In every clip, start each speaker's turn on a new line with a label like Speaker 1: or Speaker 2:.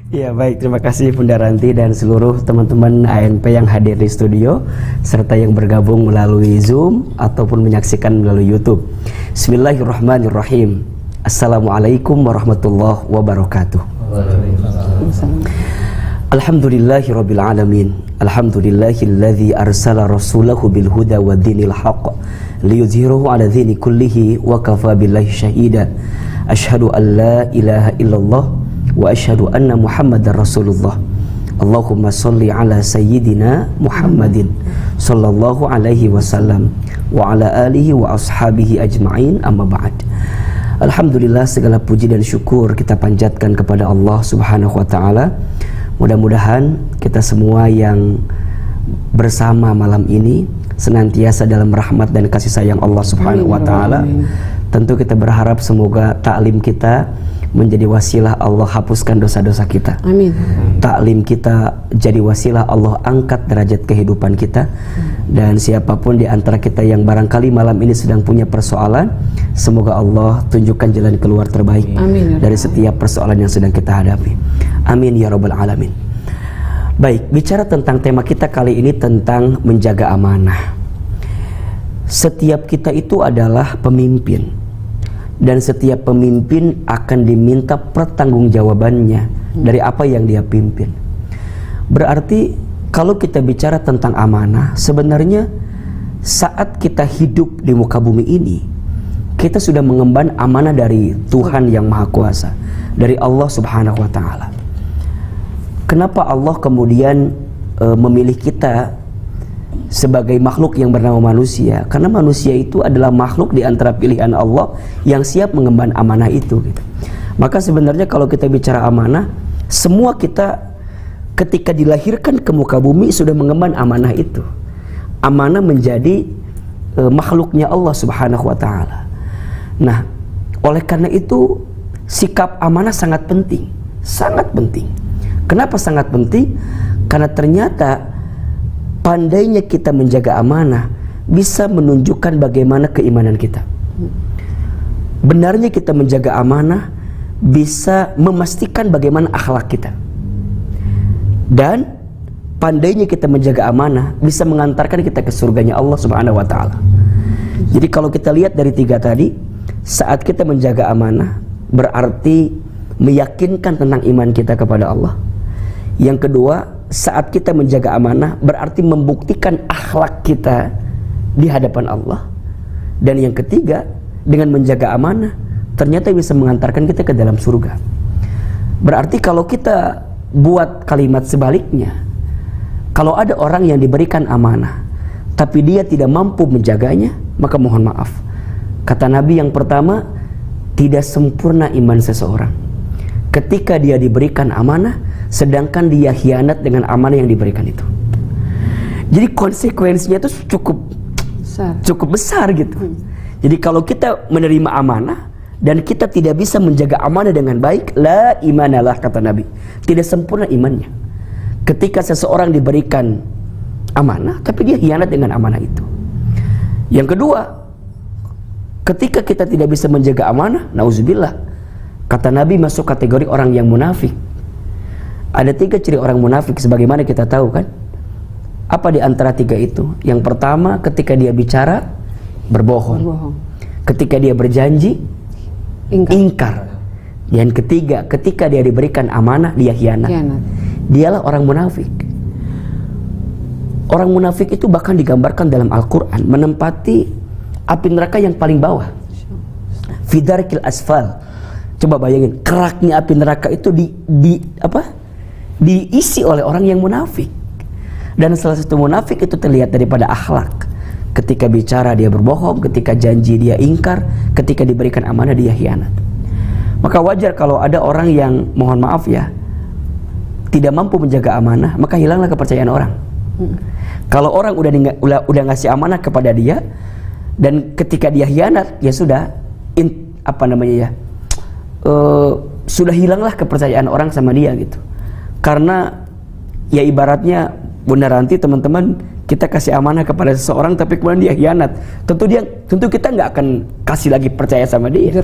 Speaker 1: Ya baik, terima kasih Bunda Ranti dan seluruh teman-teman ANP yang hadir di studio serta yang bergabung melalui Zoom ataupun menyaksikan melalui YouTube. Bismillahirrahmanirrahim. Assalamualaikum warahmatullahi wabarakatuh. Alhamdulillahirabbil alamin. Alhamdulillahilladzi arsala rasulahu bil huda wa dinil haqq liyuzhirahu 'ala dini kullihi wa kafa billahi syahida. Asyhadu an la ilaha illallah wa asyhadu anna Muhammadar Rasulullah. Allahumma sholli ala sayyidina Muhammadin sallallahu alaihi wasallam wa ala alihi wa ashabihi ajma'in, amma ba'd. Alhamdulillah, segala puji dan syukur kita panjatkan kepada Allah Subhanahu wa taala. Mudah-mudahan kita semua yang bersama malam ini senantiasa dalam rahmat dan kasih sayang Allah Subhanahu wa taala. Tentu kita berharap semoga taklim kita menjadi wasilah Allah hapuskan dosa-dosa kita.
Speaker 2: Amin.
Speaker 1: Taklim kita jadi wasilah Allah angkat derajat kehidupan kita. Dan siapapun di antara kita yang barangkali malam ini sedang punya persoalan, semoga Allah tunjukkan jalan keluar terbaik.
Speaker 2: Amin.
Speaker 1: Dari setiap persoalan yang sedang kita hadapi. Amin ya rabbal alamin. Baik, bicara tentang tema kita kali ini tentang menjaga amanah. Setiap kita itu adalah pemimpin, dan setiap pemimpin akan diminta pertanggungjawabannya dari apa yang dia pimpin. Berarti kalau kita bicara tentang amanah, sebenarnya saat kita hidup di muka bumi ini, kita sudah mengemban amanah dari Tuhan yang Maha Kuasa, dari Allah Subhanahu wa taala. Kenapa Allah kemudian memilih kita sebagai makhluk yang bernama manusia? Karena manusia itu adalah makhluk di antara pilihan Allah yang siap mengemban amanah itu gitu. Maka sebenarnya kalau kita bicara amanah, semua kita ketika dilahirkan ke muka bumi sudah mengemban amanah itu. Amanah menjadi makhluknya Allah Subhanahu wa taala. Nah, oleh karena itu sikap amanah sangat penting. Sangat penting. Kenapa sangat penting? Karena ternyata pandainya kita menjaga amanah bisa menunjukkan bagaimana keimanan kita. Benarnya kita menjaga amanah bisa memastikan bagaimana akhlak kita. Dan pandainya kita menjaga amanah bisa mengantarkan kita ke surganya Allah Subhanahu wa taala. Jadi kalau kita lihat dari tiga tadi, saat kita menjaga amanah berarti meyakinkan tentang iman kita kepada Allah. Yang kedua, saat kita menjaga amanah berarti membuktikan akhlak kita di hadapan Allah. Dan yang ketiga, dengan menjaga amanah ternyata bisa mengantarkan kita ke dalam surga. Berarti kalau kita buat kalimat sebaliknya, kalau ada orang yang diberikan amanah tapi dia tidak mampu menjaganya, maka mohon maaf, kata Nabi yang pertama, tidak sempurna iman seseorang ketika dia diberikan amanah sedangkan dia khianat dengan amanah yang diberikan itu. Jadi konsekuensinya itu cukup besar gitu. Jadi kalau kita menerima amanah dan kita tidak bisa menjaga amanah dengan baik, la imanalah, kata Nabi, tidak sempurna imannya. Ketika seseorang diberikan amanah tapi dia khianat dengan amanah itu. Yang kedua, ketika kita tidak bisa menjaga amanah, nauzubillah, kata Nabi masuk kategori orang yang munafik. Ada tiga ciri orang munafik sebagaimana kita tahu kan. Apa di antara tiga itu? Yang pertama, ketika dia bicara berbohong. Ketika dia berjanji ingkar. Yang ketiga, ketika dia diberikan amanah dia khianat. Dialah orang munafik. Orang munafik itu bahkan digambarkan dalam Al-Quran menempati api neraka yang paling bawah, fidarkil asfal. Coba bayangin, keraknya api neraka itu diisi oleh orang yang munafik. Dan salah satu munafik itu terlihat daripada akhlak. Ketika bicara dia berbohong, ketika janji dia ingkar, ketika diberikan amanah dia khianat. Maka wajar kalau ada orang yang, mohon maaf ya, tidak mampu menjaga amanah, maka hilanglah kepercayaan orang. Kalau orang udah ngasih amanah kepada dia dan ketika dia khianat, ya sudah sudah hilanglah kepercayaan orang sama dia gitu. Karena ya ibaratnya Bunda Ranti, teman-teman, kita kasih amanah kepada seseorang tapi kemudian dia khianat, tentu kita nggak akan kasih lagi percaya sama dia,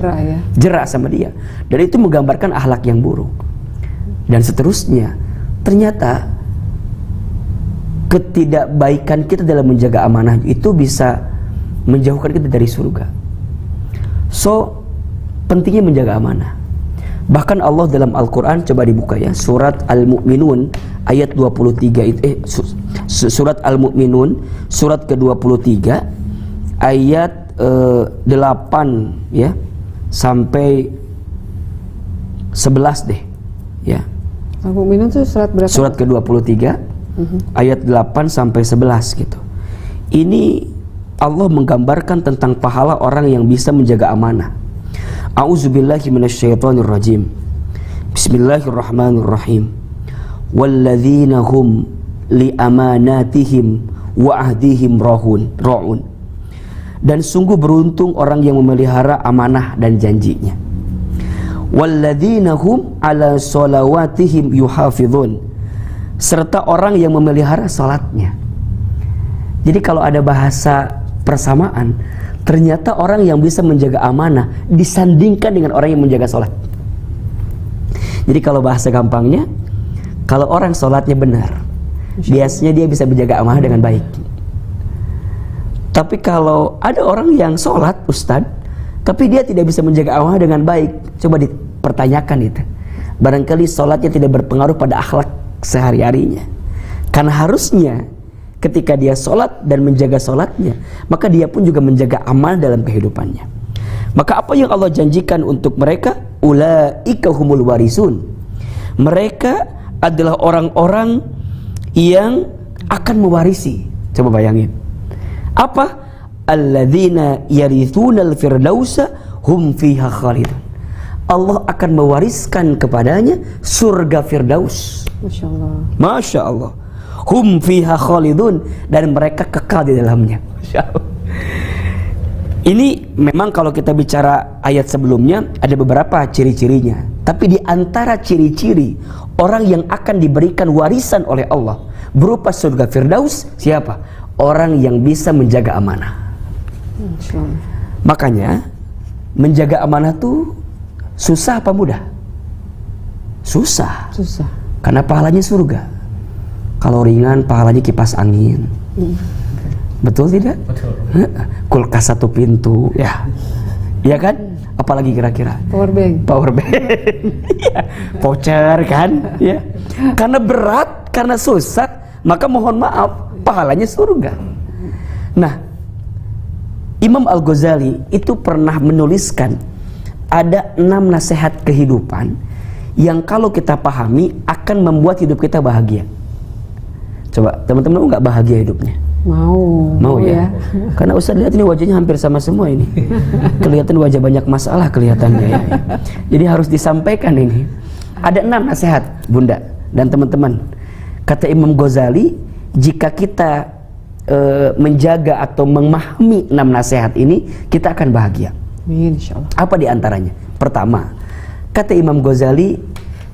Speaker 1: jerah sama dia. Dan itu menggambarkan akhlak yang buruk. dan seterusnya. Ternyata ketidakbaikan kita dalam menjaga amanah itu bisa menjauhkan kita dari surga. So, pentingnya menjaga amanah. Bahkan Allah dalam Al-Quran, coba dibuka ya, surat Al-Mu'minun ayat 23 surat Al-Mu'minun surat ke-23 ayat 8 ya sampai 11 deh ya.
Speaker 2: Al-Mu'minun itu surat berapa? Surat
Speaker 1: ke-23 ayat 8 sampai 11 gitu. Ini Allah menggambarkan tentang pahala orang yang bisa menjaga amanah. A'udzubillahi minasyaitonirrajim. Bismillahirrahmanirrahim. Walladzina hum li amanatihim wa ahdihim ra'un. Dan sungguh beruntung orang yang memelihara amanah dan janjinya. Walladzina hum ala sholawatihim yuhafizun. Serta orang yang memelihara salatnya. Jadi kalau ada bahasa persamaan, ternyata orang yang bisa menjaga amanah disandingkan dengan orang yang menjaga sholat. Jadi kalau bahasa gampangnya, kalau orang sholatnya benar, biasanya dia bisa menjaga amanah dengan baik. Tapi kalau ada orang yang sholat, Ustadz, tapi dia tidak bisa menjaga amanah dengan baik, coba dipertanyakan itu. Barangkali sholatnya tidak berpengaruh pada akhlak sehari-harinya. Karena harusnya ketika dia sholat dan menjaga sholatnya, maka dia pun juga menjaga amal dalam kehidupannya. Maka apa yang Allah janjikan untuk mereka? Ulaika humul warisun. Mereka adalah orang-orang yang akan mewarisi. Coba bayangin. Apa? Alladzina yarithunal firdausa hum fiha khalidun. Allah akan mewariskan kepadanya surga Firdaus.
Speaker 2: Masya Allah.
Speaker 1: Masya Allah. Hum fiha khalidun, dan mereka kekal di dalamnya. Ini memang kalau kita bicara ayat sebelumnya ada beberapa ciri-cirinya. Tapi di antara ciri-ciri orang yang akan diberikan warisan oleh Allah berupa surga Firdaus, siapa? Orang yang bisa menjaga amanah. Makanya menjaga amanah itu susah apa mudah? Susah. Karena pahalanya surga. Kalau ringan pahalanya kipas angin. Betul tidak?
Speaker 3: Betul.
Speaker 1: Kulkas satu pintu, ya. Iya kan? Apalagi kira-kira? Power bank. Ya. Voucher kan? Ya. Karena berat, karena susah, maka mohon maaf, pahalanya surga. Nah, Imam Al-Ghazali itu pernah menuliskan ada 6 nasihat kehidupan yang kalau kita pahami akan membuat hidup kita bahagia. Coba teman-teman nggak bahagia hidupnya? Mau ya? Karena Ustaz lihat ini wajahnya hampir sama semua ini. Kelihatan wajah banyak masalah kelihatannya ya. Jadi harus disampaikan ini. Ada 6 nasihat Bunda dan teman-teman. Kata Imam Ghazali, jika kita menjaga atau memahami 6 nasihat ini, kita akan bahagia.
Speaker 2: Insyaallah.
Speaker 1: Apa di antaranya? Pertama, kata Imam Ghazali,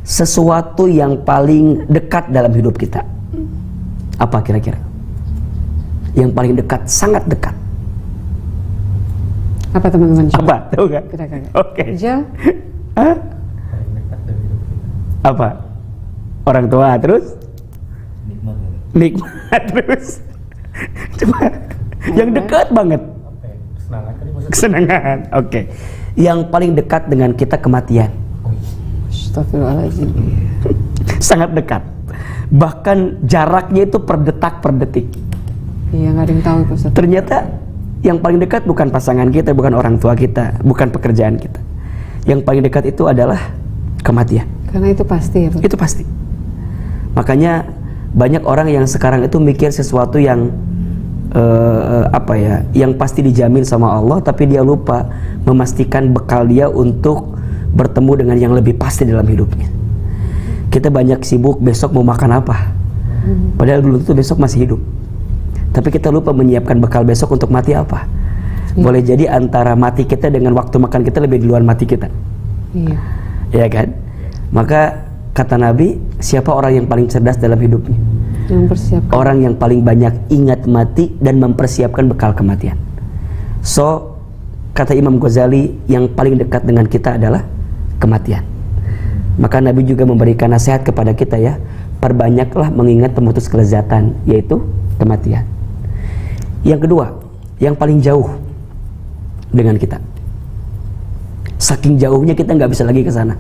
Speaker 1: sesuatu yang paling dekat dalam hidup kita. Apa kira-kira? Yang paling dekat, sangat dekat.
Speaker 2: Apa teman-teman?
Speaker 1: Apa? Tahu gak? Oke. Apa? Orang tua, terus? Nikmat terus. Coba. Yang dekat banget. Kesenangan. Oke. Yang paling dekat dengan kita kematian.
Speaker 2: Astagfirullahaladzim.
Speaker 1: Sangat dekat. Bahkan jaraknya itu per detak per detik.
Speaker 2: Iya, nggak ada yang tahu Ustaz.
Speaker 1: Ternyata yang paling dekat bukan pasangan kita, bukan orang tua kita, bukan pekerjaan kita. Yang paling dekat itu adalah kematian.
Speaker 2: Karena itu pasti ya Pak?
Speaker 1: Itu pasti. Makanya banyak orang yang sekarang itu mikir sesuatu yang yang pasti dijamin sama Allah, tapi dia lupa memastikan bekal dia untuk bertemu dengan yang lebih pasti dalam hidupnya. Kita banyak sibuk besok mau makan apa, padahal belum tentu besok masih hidup. Tapi kita lupa menyiapkan bekal besok untuk mati apa. Boleh jadi antara mati kita dengan waktu makan kita lebih duluan mati kita.
Speaker 2: Iya.
Speaker 1: Ya kan? Maka kata Nabi, siapa orang yang paling cerdas dalam hidupnya?
Speaker 2: Mempersiapkan.
Speaker 1: Orang yang paling banyak ingat mati dan mempersiapkan bekal kematian. So, kata Imam Ghazali, yang paling dekat dengan kita adalah kematian. Maka Nabi juga memberikan nasihat kepada kita ya, perbanyaklah mengingat pemutus kelezatan, yaitu kematian. Yang kedua, yang paling jauh dengan kita, saking jauhnya kita nggak bisa lagi ke sana.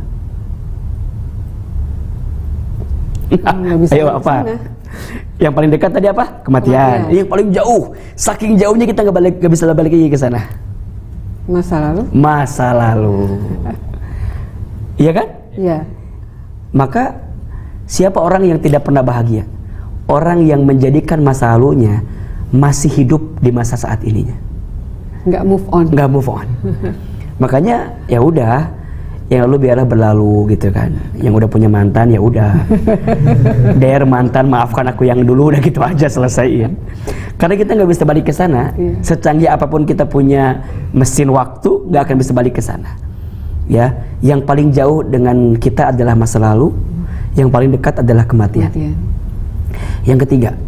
Speaker 2: Nggak bisa
Speaker 1: Ayo
Speaker 2: ke
Speaker 1: apa?
Speaker 2: sana.
Speaker 1: Yang paling dekat tadi apa? Kematian. Yang paling jauh, saking jauhnya kita nggak bisa balik lagi ke sana.
Speaker 2: Masa lalu?
Speaker 1: Masa lalu. Iya kan?
Speaker 2: Iya.
Speaker 1: Maka siapa orang yang tidak pernah bahagia? Orang yang menjadikan masa lalunya masih hidup di masa saat ininya.
Speaker 2: Nggak move on.
Speaker 1: Nggak move on. Makanya ya udah, yang lalu biarlah berlalu gitu kan. Yang udah punya mantan ya udah. Der mantan, maafkan aku yang dulu, udah gitu aja selesaiin. Karena kita nggak bisa balik ke sana. Secanggih apapun kita punya mesin waktu, nggak akan bisa balik ke sana. Ya, yang paling jauh dengan kita adalah masa lalu, yang paling dekat adalah kematian. Yang ketiga,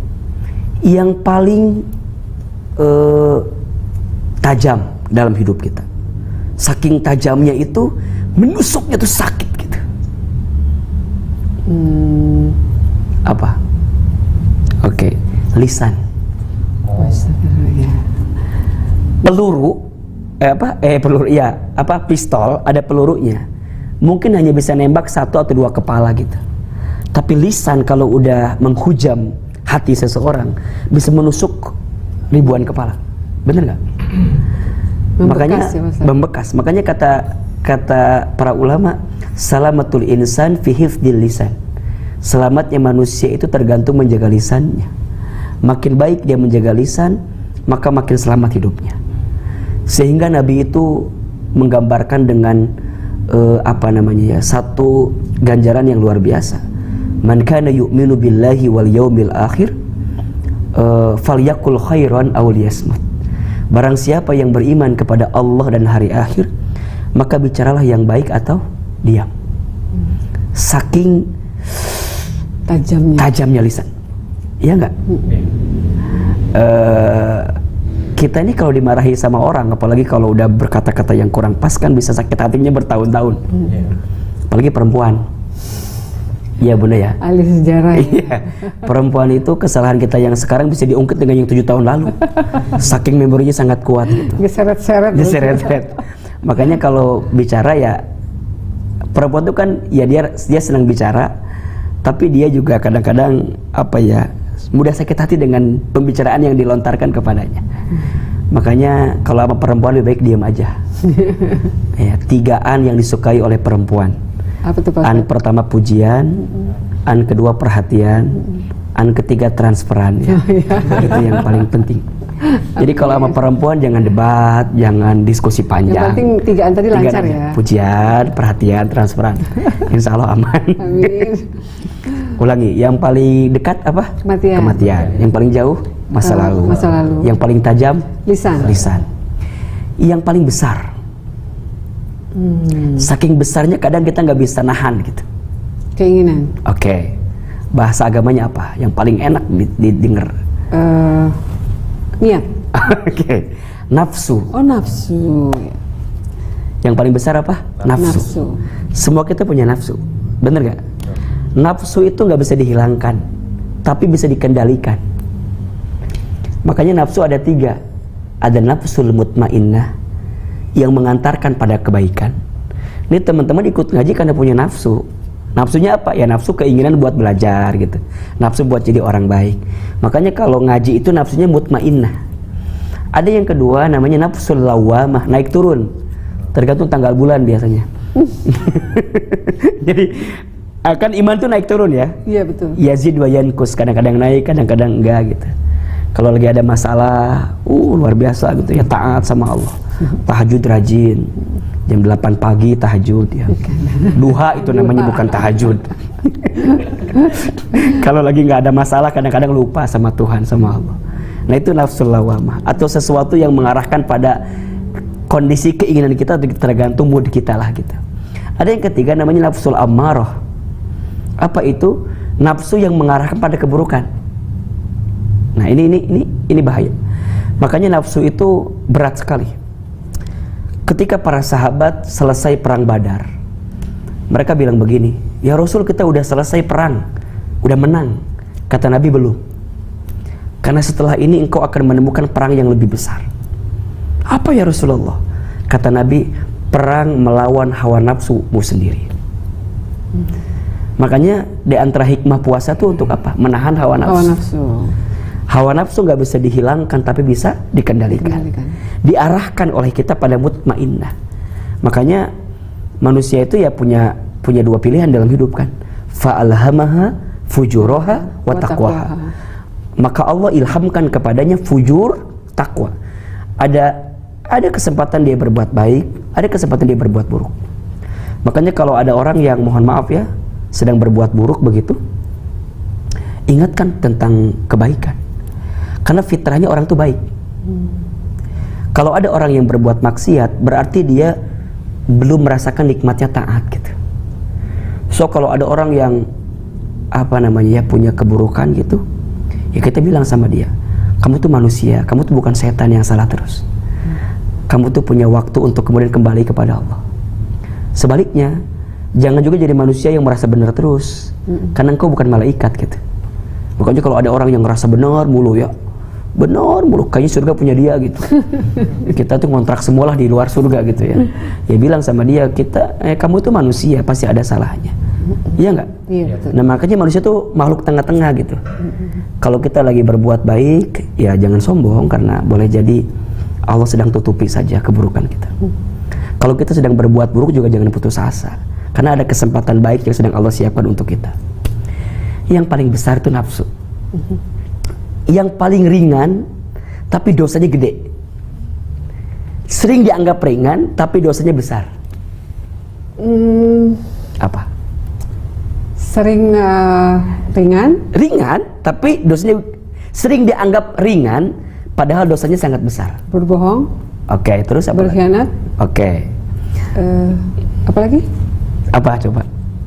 Speaker 1: yang paling tajam dalam hidup kita, saking tajamnya itu, menusuknya tuh sakit gitu. Apa? Oke, lisan. Peluru, peluru, ya, pistol ada pelurunya. Mungkin hanya bisa nembak 1 atau 2 kepala gitu. Tapi lisan kalau udah menghujam hati seseorang, bisa menusuk ribuan kepala. Bener nggak? Makanya membekas. Makanya kata para ulama, salamatul insan fi hifdil lisan. Selamatnya manusia itu tergantung menjaga lisannya. Makin baik dia menjaga lisan, maka makin selamat hidupnya. Sehingga Nabi itu menggambarkan dengan satu ganjaran yang luar biasa. Man kana yu'minu billahi wal yaumil akhir falyakul khairan aw liyasmut. Barang siapa yang beriman kepada Allah dan hari akhir, maka bicaralah yang baik atau diam. Saking tajamnya lisan. Iya enggak? Kita ini kalau dimarahi sama orang, apalagi kalau udah berkata-kata yang kurang pas, kan bisa sakit hatinya bertahun-tahun. Apalagi perempuan. Iya Bunda ya.
Speaker 2: Ahli sejarah.
Speaker 1: Iya. Perempuan itu kesalahan kita yang sekarang bisa diungkit dengan yang 7 tahun lalu. Saking memorinya sangat kuat gitu. Geseret-seret. Makanya kalau bicara ya, perempuan itu kan ya dia senang bicara, tapi dia juga kadang-kadang mudah sakit hati dengan pembicaraan yang dilontarkan kepadanya. Makanya kalau sama perempuan lebih baik diam aja. Ya, 3 yang disukai oleh perempuan.
Speaker 2: Apa tuh Pak?
Speaker 1: An pertama pujian, an kedua perhatian, an ketiga transferan ya. Itu yang paling penting. Jadi kalau sama perempuan jangan debat, jangan diskusi panjang.
Speaker 2: Yang penting 3 tadi lancar ya.
Speaker 1: Pujian, perhatian, transferan. Insya Allah aman.
Speaker 2: Amin.
Speaker 1: Ulangi, yang paling dekat apa? Kematian. Yang paling jauh masa lalu. Yang paling tajam lisan. Yang paling besar. Saking besarnya kadang kita nggak bisa nahan gitu.
Speaker 2: Keinginan.
Speaker 1: Oke. Bahasa agamanya apa? Yang paling enak didengar.
Speaker 2: Niat.
Speaker 1: Oke. Nafsu.
Speaker 2: Oh, nafsu.
Speaker 1: Yang paling besar apa? Nafsu. Semua kita punya nafsu. Bener gak? Nafsu itu nggak bisa dihilangkan, tapi bisa dikendalikan. Makanya nafsu ada 3. Ada nafsul mutmainnah yang mengantarkan pada kebaikan. Ini teman-teman ikut ngaji karena punya nafsu. Nafsunya apa? Ya nafsu keinginan buat belajar gitu. Nafsu buat jadi orang baik. Makanya kalau ngaji itu nafsunya mutmainnah. Ada yang kedua namanya nafsul lawamah, naik turun. Tergantung tanggal bulan biasanya. Jadi akan iman tuh naik turun ya.
Speaker 2: Iya betul.
Speaker 1: Yazid wa yankus, kadang-kadang naik, kadang-kadang enggak gitu. Kalau lagi ada masalah, luar biasa gitu ya, taat sama Allah. Tahajud rajin. Jam 8 pagi tahajud ya. Duha itu namanya, bukan tahajud. Kalau lagi nggak ada masalah kadang-kadang lupa sama Tuhan, sama Allah. Nah itu nafsul lawamah, atau sesuatu yang mengarahkan pada kondisi keinginan kita, tergantung mood kita lah gitu. Ada yang ketiga namanya nafsul ammarah. Apa itu? Nafsu yang mengarahkan pada keburukan. Nah ini bahaya. Makanya nafsu itu berat sekali. Ketika para sahabat selesai perang Badar, Mereka bilang begini, ya Rasul, kita udah selesai perang, udah menang. Kata Nabi, belum. Karena setelah ini engkau akan menemukan perang yang lebih besar. Apa ya Rasulullah? Kata Nabi, perang melawan hawa nafsumu sendiri. Makanya di antara hikmah puasa itu untuk apa? Menahan hawa nafsu.
Speaker 2: Hawa nafsu.
Speaker 1: Hawa nafsu nggak bisa dihilangkan, tapi bisa dikendalikan. Diarahkan oleh kita pada mutmainnah. Makanya manusia itu ya punya dua pilihan dalam hidup kan. Fa'alhamaha fujuraha wa taqwaha. Maka Allah ilhamkan kepadanya fujur, takwa. Ada kesempatan dia berbuat baik, ada kesempatan dia berbuat buruk. Makanya kalau ada orang yang, mohon maaf ya, sedang berbuat buruk begitu, ingatkan tentang kebaikan. Karena fitrahnya orang itu baik. Kalau ada orang yang berbuat maksiat, berarti dia belum merasakan nikmatnya taat gitu. So kalau ada orang yang punya keburukan gitu, ya kita bilang sama dia, kamu tuh manusia, kamu tuh bukan setan yang salah terus. Kamu tuh punya waktu untuk kemudian kembali kepada Allah. Sebaliknya, jangan juga jadi manusia yang merasa benar terus, karena engkau bukan malaikat gitu. Makanya kalau ada orang yang merasa benar mulu ya, benar mulu, kayaknya surga punya dia gitu. Kita tuh ngontrak semualah di luar surga gitu ya. Ya bilang sama dia, kamu tuh manusia, pasti ada salahnya. Iya nggak?
Speaker 2: Iya, betul.
Speaker 1: Nah makanya manusia tuh makhluk tengah-tengah gitu. Kalau kita lagi berbuat baik, ya jangan sombong, karena boleh jadi Allah sedang tutupi saja keburukan kita. Kalau kita sedang berbuat buruk juga jangan putus asa, karena ada kesempatan baik yang sedang Allah siapkan untuk kita. Yang paling besar itu nafsu. Yang paling ringan tapi dosanya gede. Sering dianggap ringan tapi dosanya besar. Apa?
Speaker 2: Sering ringan
Speaker 1: tapi dosanya sering dianggap ringan padahal dosanya sangat besar.
Speaker 2: Berbohong.
Speaker 1: Oke, terus apa?
Speaker 2: Berkhianat.
Speaker 1: Oke.
Speaker 2: Apa lagi?
Speaker 1: Apa coba?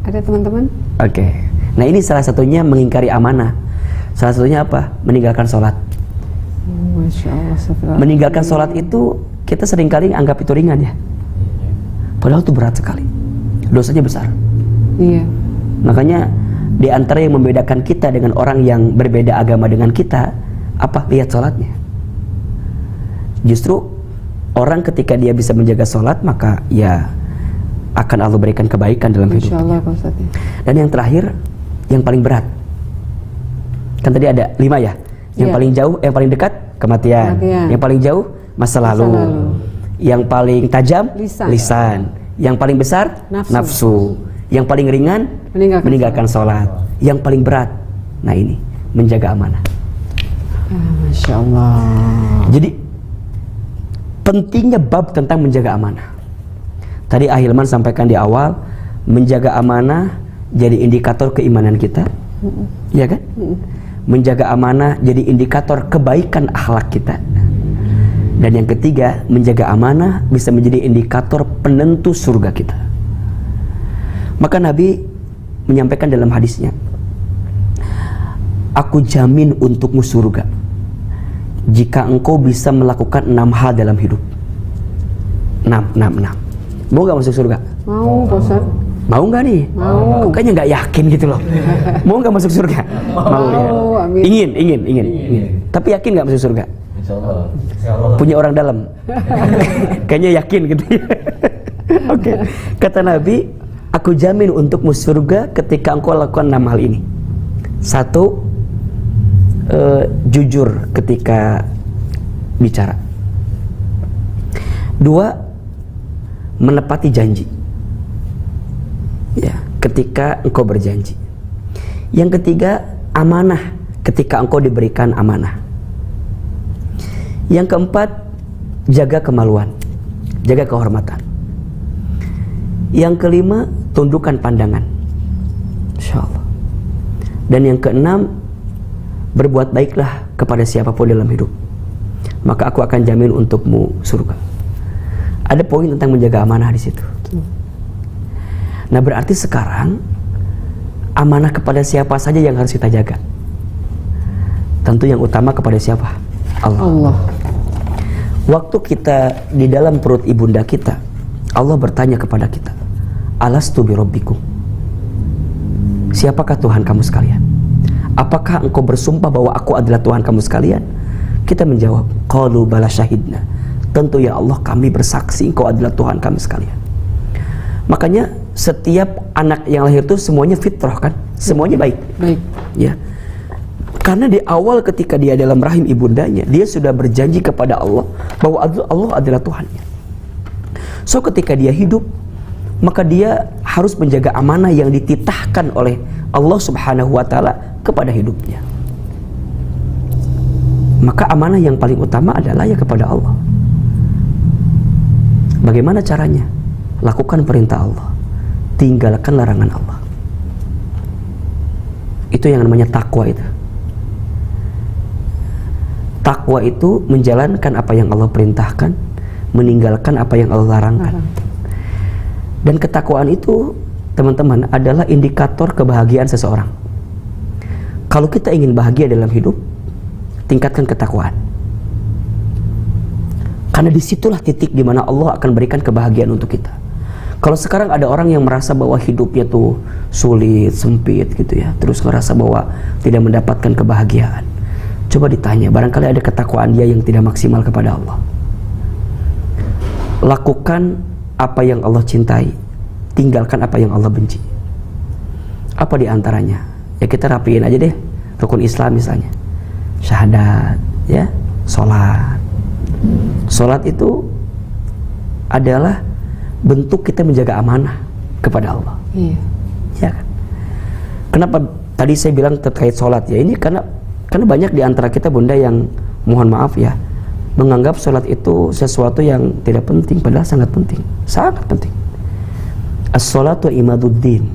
Speaker 2: Ada teman-teman?
Speaker 1: Oke. Nah ini salah satunya mengingkari amanah. Salah satunya apa? Meninggalkan sholat.
Speaker 2: Masya Allah.
Speaker 1: Meninggalkan sholat itu kita seringkali anggap itu ringan ya. Padahal itu berat sekali. Dosanya besar.
Speaker 2: Iya.
Speaker 1: Makanya di antara yang membedakan kita dengan orang yang berbeda agama dengan kita, apa? Lihat sholatnya. Justru orang ketika dia bisa menjaga sholat, maka ya akan Allah berikan kebaikan dalam hidupnya.
Speaker 2: Insya Allah, Pak Ustadz.
Speaker 1: Dan yang terakhir, yang paling berat. Kan tadi ada 5 ya. Yang paling jauh, yang paling dekat kematian. Yang paling jauh masa lalu. Yang paling tajam lisan. Yang paling besar nafsu. Yang paling ringan meninggalkan sholat. Yang paling berat, nah ini, menjaga amanah.
Speaker 2: Masya Allah.
Speaker 1: Jadi pentingnya bab tentang menjaga amanah. Tadi Ahilman sampaikan di awal, menjaga amanah jadi indikator keimanan kita, ya kan? Menjaga amanah jadi indikator kebaikan akhlak kita. Dan yang ketiga, menjaga amanah bisa menjadi indikator penentu surga kita. Maka Nabi menyampaikan dalam hadisnya, aku jamin untukmu surga jika engkau bisa melakukan 6 hal dalam hidup. 6. Mau gak masuk surga?
Speaker 2: Mau, Pak Ustadz.
Speaker 1: Mau gak nih?
Speaker 2: Mau.
Speaker 1: Kayaknya gak yakin gitu loh. Mau gak masuk surga? Mau ya.
Speaker 2: Amin.
Speaker 1: Ingin. Tapi yakin gak masuk surga?
Speaker 3: Insyaallah.
Speaker 1: Punya orang dalam. Kayaknya yakin gitu ya. Oke. Kata Nabi, aku jamin untukmu surga ketika engkau lakukan 6 hal ini. 1, jujur ketika bicara. 2, menepati janji. Ya, ketika engkau berjanji. Yang ketiga, amanah ketika engkau diberikan amanah. Yang keempat, jaga kemaluan, jaga kehormatan. Yang kelima, tundukkan pandangan. Insyaallah. Dan yang keenam, berbuat baiklah kepada siapapun dalam hidup, maka aku akan jamin untukmu surga. Ada poin tentang menjaga amanah di situ. Nah berarti sekarang amanah kepada siapa saja yang harus kita jaga? Tentu yang utama kepada siapa? Allah. Waktu kita di dalam perut ibunda kita, Allah bertanya kepada kita, alastu birabbikum, siapakah Tuhan kamu sekalian? Apakah engkau bersumpah bahwa aku adalah Tuhan kamu sekalian? Kita menjawab, qalu bala syahidna, tentu ya Allah kami bersaksi engkau adalah Tuhan kami sekalian. Makanya setiap anak yang lahir itu semuanya fitrah kan, semuanya baik.
Speaker 2: Baik.
Speaker 1: Ya, karena di awal ketika dia dalam rahim ibundanya, dia sudah berjanji kepada Allah bahwa Allah adalah Tuhannya. So ketika dia hidup, maka dia harus menjaga amanah yang dititahkan oleh Allah Subhanahu wa Ta'ala kepada hidupnya. Maka amanah yang paling utama adalah ya kepada Allah. Bagaimana caranya? Lakukan perintah Allah, tinggalkan larangan Allah. Itu yang namanya takwa itu. Takwa itu menjalankan apa yang Allah perintahkan, meninggalkan apa yang Allah larangkan. Dan ketakwaan itu, teman-teman, adalah indikator kebahagiaan seseorang. Kalau kita ingin bahagia dalam hidup, tingkatkan ketakwaan. Karena disitulah titik di mana Allah akan berikan kebahagiaan untuk kita. Kalau sekarang ada orang yang merasa bahwa hidupnya tuh sulit, sempit gitu ya, terus merasa bahwa tidak mendapatkan kebahagiaan. Coba ditanya, barangkali ada ketakwaan dia yang tidak maksimal kepada Allah. Lakukan apa yang Allah cintai, tinggalkan apa yang Allah benci. Apa diantaranya? Ya kita rapiin aja deh, rukun Islam misalnya, syahadat, ya, sholat. Sholat itu adalah bentuk kita menjaga amanah kepada Allah.
Speaker 2: Iya.
Speaker 1: Ya kan? Kenapa tadi saya bilang terkait sholat ya? Ini karena banyak di antara kita bunda yang mohon maaf ya, menganggap sholat itu sesuatu yang tidak penting, padahal sangat penting, sangat penting. As-sholatu imaduddin,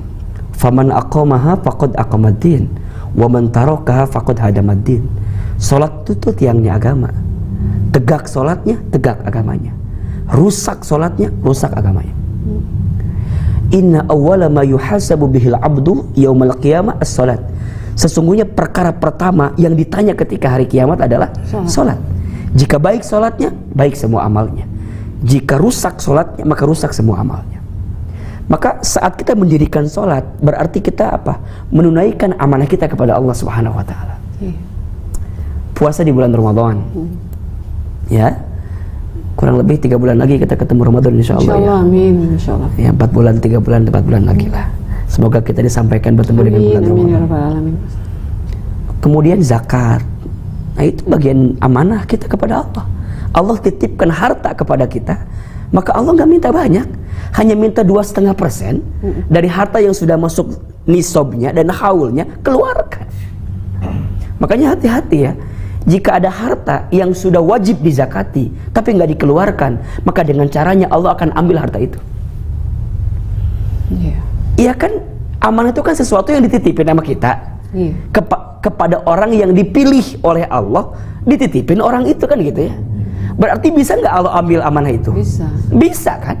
Speaker 1: faman aqamaha faqad aqamaddin, wa man tarakaha faqad hadamaddin. Sholat itu tiangnya agama. Tegak sholatnya, tegak agamanya. Rusak sholatnya, rusak agamanya. Inna awwala ma yuhasabu bihil abdu yaumal qiyamah as-sholat. Sesungguhnya perkara pertama yang ditanya ketika hari kiamat adalah sholat. Jika baik sholatnya, baik semua amalnya. Jika rusak sholatnya, maka rusak semua amalnya. Maka saat kita mendirikan sholat, berarti kita apa? Menunaikan amanah kita kepada Allah Subhanahu wa Ta'ala. Puasa di bulan Ramadan, ya, kurang lebih 3 bulan lagi kita ketemu Ramadan insya Allah.
Speaker 2: Insya Allah, amin, insya Allah.
Speaker 1: Ya, 4 bulan, 3 bulan, 4 bulan lagi lah. Semoga kita disampaikan bertemu dengan bulan Ramadan.
Speaker 2: Amin, ya Rabbal Alamin.
Speaker 1: Kemudian zakat. Nah itu bagian amanah kita kepada Allah. Allah titipkan harta kepada kita, maka Allah nggak minta banyak, hanya minta 2,5% dari harta yang sudah masuk nisabnya dan haulnya, keluarkan. Makanya hati-hati ya, jika ada harta yang sudah wajib dizakati tapi nggak dikeluarkan, maka dengan caranya Allah akan ambil harta itu. Iya kan, amanah itu kan sesuatu yang dititipin sama kita. Kepada orang yang dipilih oleh Allah, dititipin orang itu kan gitu ya. Berarti bisa nggak Allah ambil amanah itu? Bisa kan?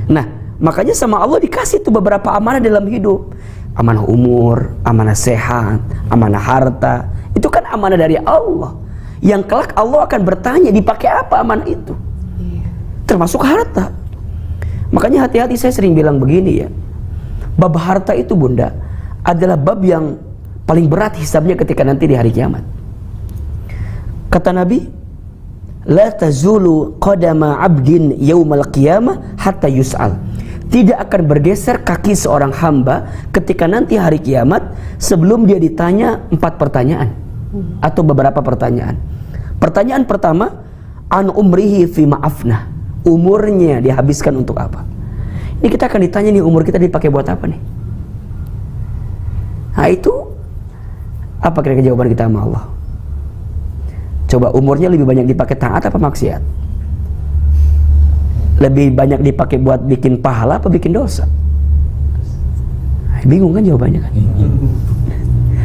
Speaker 1: Nah, makanya sama Allah dikasih tuh beberapa amanah dalam hidup. Amanah umur, amanah sehat, amanah harta. Itu kan amanah dari Allah. Yang kelak Allah akan bertanya, dipakai apa amanah itu? Termasuk harta. Makanya hati-hati, saya sering bilang begini ya. Bab harta itu bunda adalah bab yang paling berat hisabnya ketika nanti di hari kiamat. Kata Nabi, la tazulu qadama 'abdin yaumal qiyamah hatta yus'al. Tidak akan bergeser kaki seorang hamba ketika nanti hari kiamat sebelum dia ditanya 4 pertanyaan atau beberapa pertanyaan. Pertanyaan pertama, an umrihi fi ma'afnah. Umurnya dihabiskan untuk apa? Ini kita akan ditanya nih, umur kita dipakai buat apa nih? Nah itu apa kira-kira jawaban kita sama Allah? Coba, umurnya lebih banyak dipakai taat apa maksiat? Lebih banyak dipakai buat bikin pahala apa bikin dosa? Bingung kan jawabannya kan?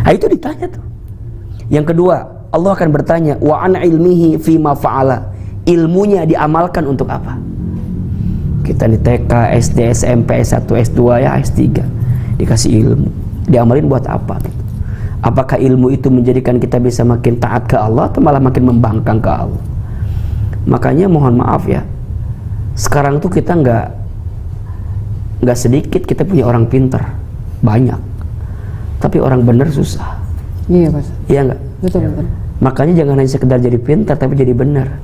Speaker 1: Nah itu ditanya tuh. Yang kedua, Allah akan bertanya, wa an ilmihi fima fa'ala. Ilmunya diamalkan untuk apa? Kita di TK, SD, SMP, S1, S2 ya, S3 dikasih ilmu, diamalin buat apa gitu? Apakah ilmu itu menjadikan kita bisa makin taat ke Allah atau malah makin membangkang ke Allah? Makanya mohon maaf ya, sekarang tuh kita nggak sedikit kita punya orang pinter, banyak. Tapi orang benar susah.
Speaker 2: Iya Pak Ustaz.
Speaker 1: Iya nggak?
Speaker 2: Betul betul.
Speaker 1: Makanya jangan hanya sekedar jadi pintar, tapi jadi benar.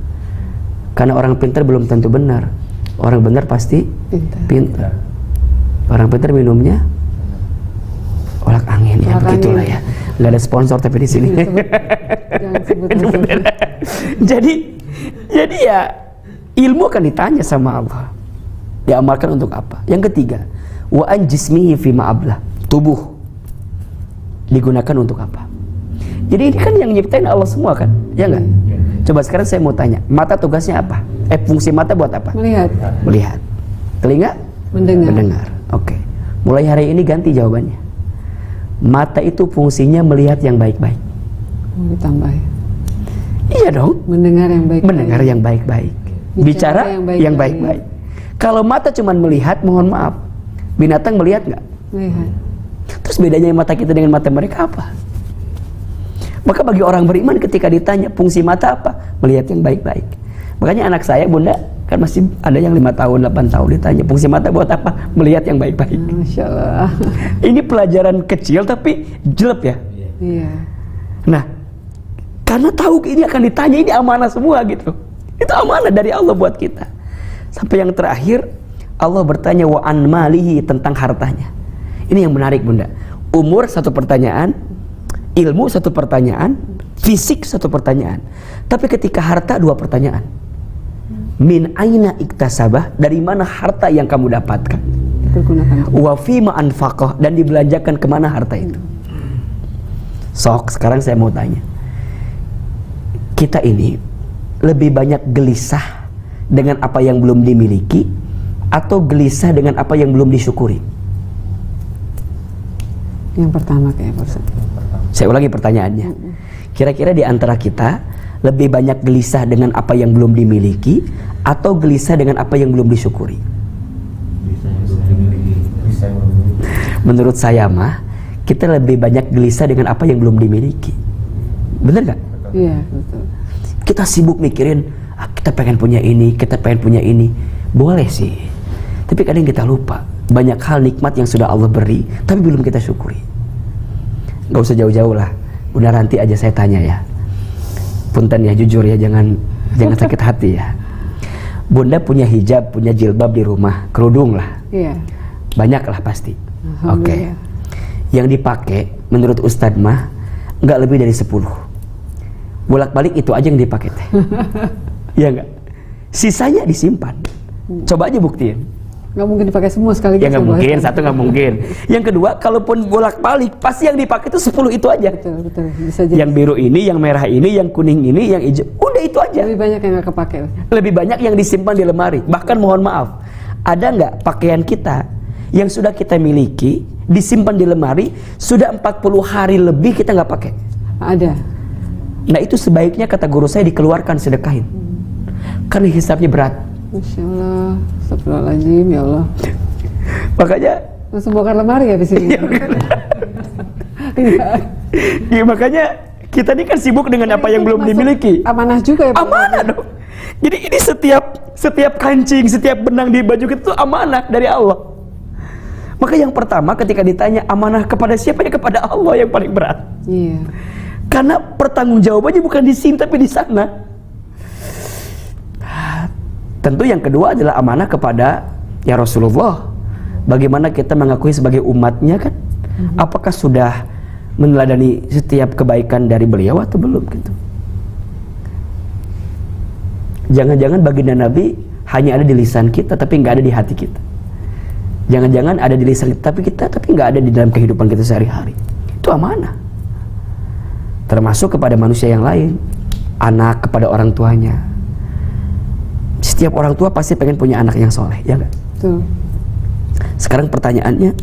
Speaker 1: Karena orang pintar belum tentu benar. Orang benar pasti pintar. Orang pintar minumnya olak angin, ya
Speaker 2: Olak
Speaker 1: begitulah
Speaker 2: angin.
Speaker 1: ya. Nggak ada sponsor tapi di sini.
Speaker 2: Jangan sebut
Speaker 1: Itu
Speaker 2: Ustaz.
Speaker 1: benar. Jadi ya ilmu akan ditanya sama Allah. Diamalkan untuk apa? Yang ketiga, wa an jismihi fi ma'ablah. Tubuh digunakan untuk apa? Jadi ini kan yang nyiptain Allah semua kan? Ya enggak? Coba sekarang saya mau tanya, mata tugasnya apa? Fungsi mata buat apa?
Speaker 2: Melihat,
Speaker 1: Melihat. Telinga?
Speaker 2: mendengar.
Speaker 1: Mendengar. Oke. Mulai hari ini ganti jawabannya. Mata itu fungsinya melihat yang baik-baik.
Speaker 2: Mau ditambah ya.
Speaker 1: Iya dong.
Speaker 2: Mendengar yang baik.
Speaker 1: Mendengar yang baik-baik. Bicara yang baik-baik. Kalau mata cuma melihat, mohon maaf, binatang melihat nggak?
Speaker 2: Melihat.
Speaker 1: Terus bedanya mata kita dengan mata mereka apa? Maka bagi orang beriman ketika ditanya fungsi mata apa? Melihat yang baik-baik. Makanya anak saya, Bunda, kan masih ada yang 5 tahun, 8 tahun ditanya fungsi mata buat apa? Melihat yang baik-baik.
Speaker 2: Masya Allah.
Speaker 1: Ini pelajaran kecil tapi jelek ya.
Speaker 2: Iya.
Speaker 1: Nah, karena tahu ini akan ditanya, ini amanah semua gitu. Itu amanah dari Allah buat kita. Sampai yang terakhir, Allah bertanya wa an malihi, tentang hartanya. Ini yang menarik, Bunda. Umur satu pertanyaan, ilmu satu pertanyaan, fisik satu pertanyaan. Tapi ketika harta dua pertanyaan. Min aina iktasabah, dari mana harta yang kamu dapatkan?
Speaker 2: Dipergunakan.
Speaker 1: Wa fima anfaqah, dan dibelanjakan kemana harta itu? Sok, sekarang saya mau tanya. Kita ini lebih banyak gelisah dengan apa yang belum dimiliki atau gelisah dengan apa yang belum disyukuri?
Speaker 2: Yang pertama kayak Pak Ustaz.
Speaker 1: Saya ulangi pertanyaannya. Kira-kira di antara kita lebih banyak gelisah dengan apa yang belum dimiliki atau gelisah dengan apa yang belum disyukuri? Menurut saya mah, kita lebih banyak gelisah dengan apa yang belum dimiliki. Bener gak?
Speaker 2: Iya betul.
Speaker 1: Kita sibuk mikirin, kita pengen punya ini, kita pengen punya ini. Boleh sih, tapi kadang kita lupa banyak hal nikmat yang sudah Allah beri tapi belum kita syukuri. Gak usah jauh-jauh lah, udah nanti aja saya tanya ya. Punten ya, jujur ya, jangan sakit hati ya. Bunda punya hijab, punya jilbab di rumah, kerudung lah,
Speaker 2: Iya.
Speaker 1: banyak lah pasti. Oke.
Speaker 2: Alhamdulillah.
Speaker 1: Yang dipakai menurut Ustadz mah nggak lebih dari 10. Bolak-balik itu aja yang dipakai teh. Ya nggak? Sisanya disimpan. Coba aja buktiin.
Speaker 2: Nggak mungkin dipakai semua sekaligus.
Speaker 1: Ya nggak
Speaker 2: Pak
Speaker 1: mungkin,
Speaker 2: Ustaz.
Speaker 1: satu nggak mungkin. Yang kedua, kalaupun bolak-balik, pasti yang dipakai itu 10 itu aja.
Speaker 2: Betul betul. Bisa jadi.
Speaker 1: Yang biru ini, yang merah ini, yang kuning ini, yang hijau. Udah itu aja.
Speaker 2: Lebih banyak yang nggak kepake.
Speaker 1: Lebih banyak yang disimpan di lemari. Bahkan mohon maaf, ada nggak pakaian kita yang sudah kita miliki disimpan di lemari sudah 40 hari lebih kita nggak pakai?
Speaker 2: Ada.
Speaker 1: Nah itu sebaiknya kata guru saya dikeluarkan, sedekahin. Karena hisabnya berat.
Speaker 2: Masya Allah. Astagfirullahaladzim ya Allah.
Speaker 1: Makanya
Speaker 2: Langsung bongkar lemari ya di sini. Iya.
Speaker 1: ya, makanya kita ini kan sibuk dengan apa yang belum
Speaker 2: Masuk
Speaker 1: dimiliki.
Speaker 2: Amanah juga ya Pak.
Speaker 1: Amanah dong. Jadi ini setiap kancing, setiap benang di baju kita itu amanah dari Allah. Maka yang pertama ketika ditanya amanah kepada siapa, ya kepada Allah yang paling berat.
Speaker 2: Iya.
Speaker 1: Karena pertanggungjawabannya bukan di sini tapi di sana. Tentu yang kedua adalah amanah kepada ya Rasulullah. Bagaimana kita mengakui sebagai umatnya kan? Apakah sudah meneladani setiap kebaikan dari beliau atau belum gitu? Jangan-jangan baginda Nabi hanya ada di lisan kita tapi nggak ada di hati kita. Jangan-jangan ada di lisan kita tapi nggak ada di dalam kehidupan kita sehari-hari. Itu amanah. Termasuk kepada manusia yang lain, anak kepada orang tuanya. Setiap orang tua pasti pengen punya anak yang soleh, ya nggak?
Speaker 2: Tuh.
Speaker 1: Sekarang pertanyaannya,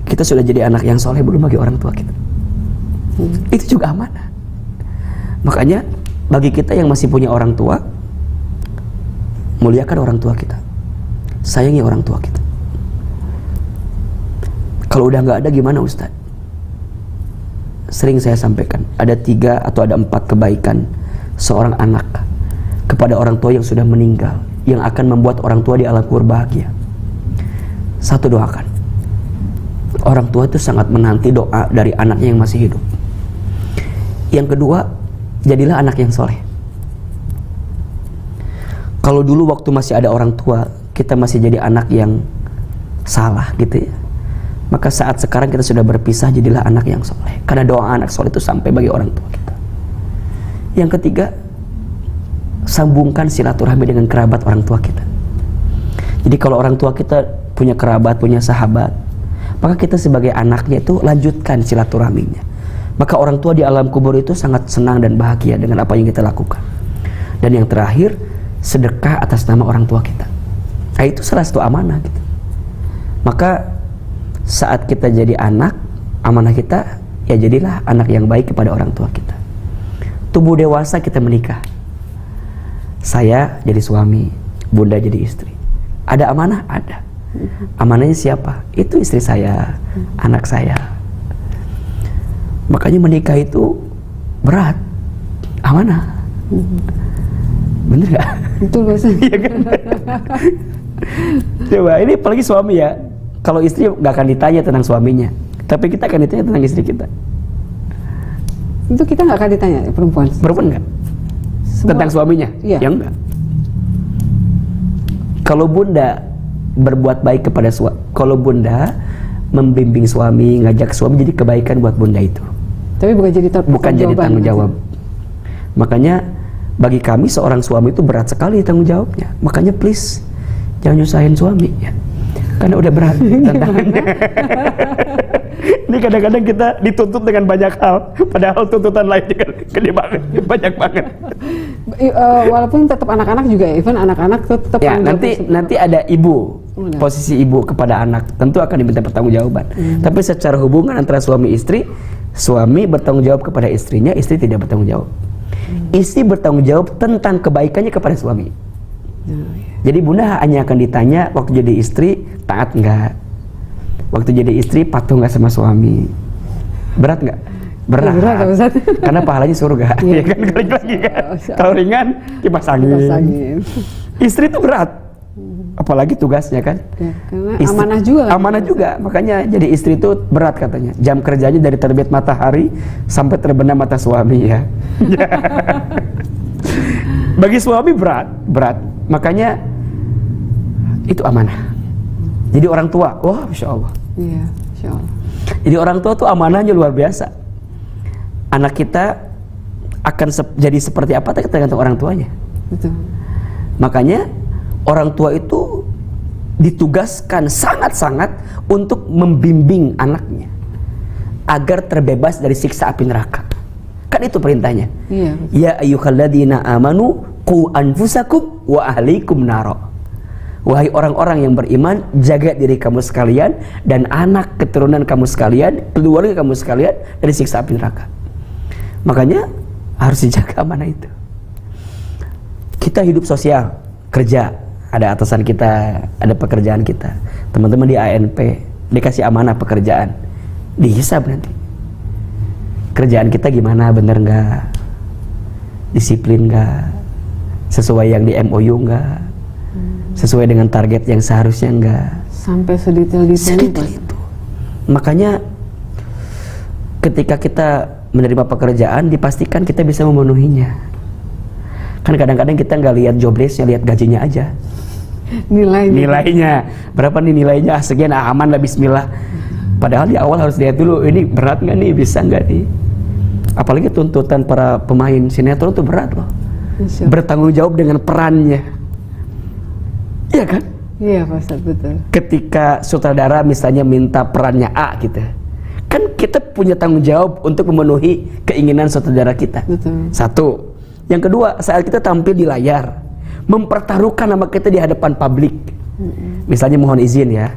Speaker 1: kita sudah jadi anak yang soleh belum bagi orang tua kita? Itu juga amanah. Makanya bagi kita yang masih punya orang tua, muliakan orang tua kita, sayangi orang tua kita. Kalau udah nggak ada gimana Ustadz? Sering saya sampaikan, ada 3 atau ada 4 kebaikan seorang anak kepada orang tua yang sudah meninggal, yang akan membuat orang tua di alam kubur bahagia. Satu, doakan. Orang tua itu sangat menanti doa dari anaknya yang masih hidup. Yang kedua, jadilah anak yang soleh. Kalau dulu waktu masih ada orang tua, kita masih jadi anak yang salah gitu ya, maka saat sekarang kita sudah berpisah, jadilah anak yang soleh. Karena doa anak soleh itu sampai bagi orang tua kita. Yang ketiga, sambungkan silaturahmi dengan kerabat orang tua kita. Jadi kalau orang tua kita punya kerabat, punya sahabat, maka kita sebagai anaknya itu lanjutkan silaturahminya. Maka orang tua di alam kubur itu sangat senang dan bahagia dengan apa yang kita lakukan. Dan yang terakhir, sedekah atas nama orang tua kita. Nah, itu salah satu amanah gitu. Maka saat kita jadi anak, amanah kita ya jadilah anak yang baik kepada orang tua kita. Tumbuh dewasa kita menikah. Saya jadi suami, bunda jadi istri. Ada amanah? Ada. Amanahnya siapa? Itu istri saya, anak saya. Makanya menikah itu berat, amanah. Bener gak?
Speaker 2: Betul Pak Ustaz.
Speaker 1: Iya kan? Coba, ini apalagi suami ya. Kalau istri gak akan ditanya tentang suaminya, tapi kita akan ditanya tentang istri kita.
Speaker 2: Itu kita nggak akan ditanya perempuan.
Speaker 1: Perempuan nggak? Tentang suaminya?
Speaker 2: Iya.
Speaker 1: Ya enggak. Kalau bunda berbuat baik kepada suami, kalau bunda membimbing suami, ngajak suami, jadi kebaikan buat bunda itu.
Speaker 2: Tapi bukan jadi
Speaker 1: tanggung jawab. Makanya bagi kami seorang suami itu berat sekali tanggung jawabnya. Makanya please jangan nyusahin suami ya. Karena udah berat tantangannya. Ini kadang-kadang kita dituntut dengan banyak hal, padahal tuntutan lainnya kan gede banget, banyak banget.
Speaker 2: Walaupun tetap anak-anak juga, even anak-anak tetap
Speaker 1: ya, nanti ada ibu, posisi ibu kepada anak tentu akan diminta pertanggungjawaban. Tapi secara hubungan antara suami istri, suami bertanggung jawab kepada istrinya, istri tidak bertanggung jawab. Istri bertanggung jawab tentang kebaikannya kepada suami. Jadi bunda hanya akan ditanya waktu jadi istri taat enggak, waktu jadi istri patuh nggak sama suami. Berat nggak? Berat. Karena pahalanya surga. Ya kan, balik lagi kan. Kalau ringan kipas angin. Istri itu berat. Apalagi tugasnya kan.
Speaker 2: Ya, karena istri, amanah juga.
Speaker 1: Amanah juga. Makanya jadi istri itu berat katanya. Jam kerjanya dari terbit matahari sampai terbenam mata suami ya. Bagi suami berat. Makanya itu amanah. Jadi orang tua, wah Masya Allah.
Speaker 2: Iya, Masya Allah.
Speaker 1: Jadi orang tua tuh amanahnya luar biasa. Anak kita akan jadi seperti apa tergantung orang tuanya.
Speaker 2: Betul.
Speaker 1: Makanya orang tua itu ditugaskan sangat-sangat untuk membimbing anaknya agar terbebas dari siksa api neraka. Kan itu perintahnya.
Speaker 2: Iya.
Speaker 1: Ya ayyuhalladzina amanu qu anfusakum wa ahlikum naro. Wahai orang-orang yang beriman, jaga diri kamu sekalian dan anak keturunan kamu sekalian, keluarga kamu sekalian dari siksa api neraka. Makanya harus dijaga amanah itu. Kita hidup sosial, kerja, ada atasan kita, ada pekerjaan kita. Teman-teman di ANP dikasih amanah pekerjaan, dihisab nanti. Kerjaan kita gimana, bener nggak? Disiplin nggak? Sesuai yang di MOU nggak? Sesuai dengan target yang seharusnya enggak.
Speaker 2: Sampai sedetail
Speaker 1: itu. Makanya ketika kita menerima pekerjaan, dipastikan kita bisa memenuhinya. Kan kadang-kadang kita nggak lihat job listnya, lihat gajinya aja. Nilainya berapa nih nilainya? Sekian, aman lah, bismillah. Padahal di awal harus lihat dulu, ini berat nggak nih, bisa nggak nih. Apalagi tuntutan para pemain sinetron itu berat loh. Bertanggung jawab dengan perannya. Iya kan?
Speaker 2: Iya Pak Ustaz, betul.
Speaker 1: Ketika sutradara misalnya minta perannya A gitu, kan kita punya tanggung jawab untuk memenuhi keinginan sutradara kita.
Speaker 2: Betul.
Speaker 1: Satu. Yang kedua, saat kita tampil di layar, mempertaruhkan nama kita di hadapan publik. Misalnya mohon izin ya,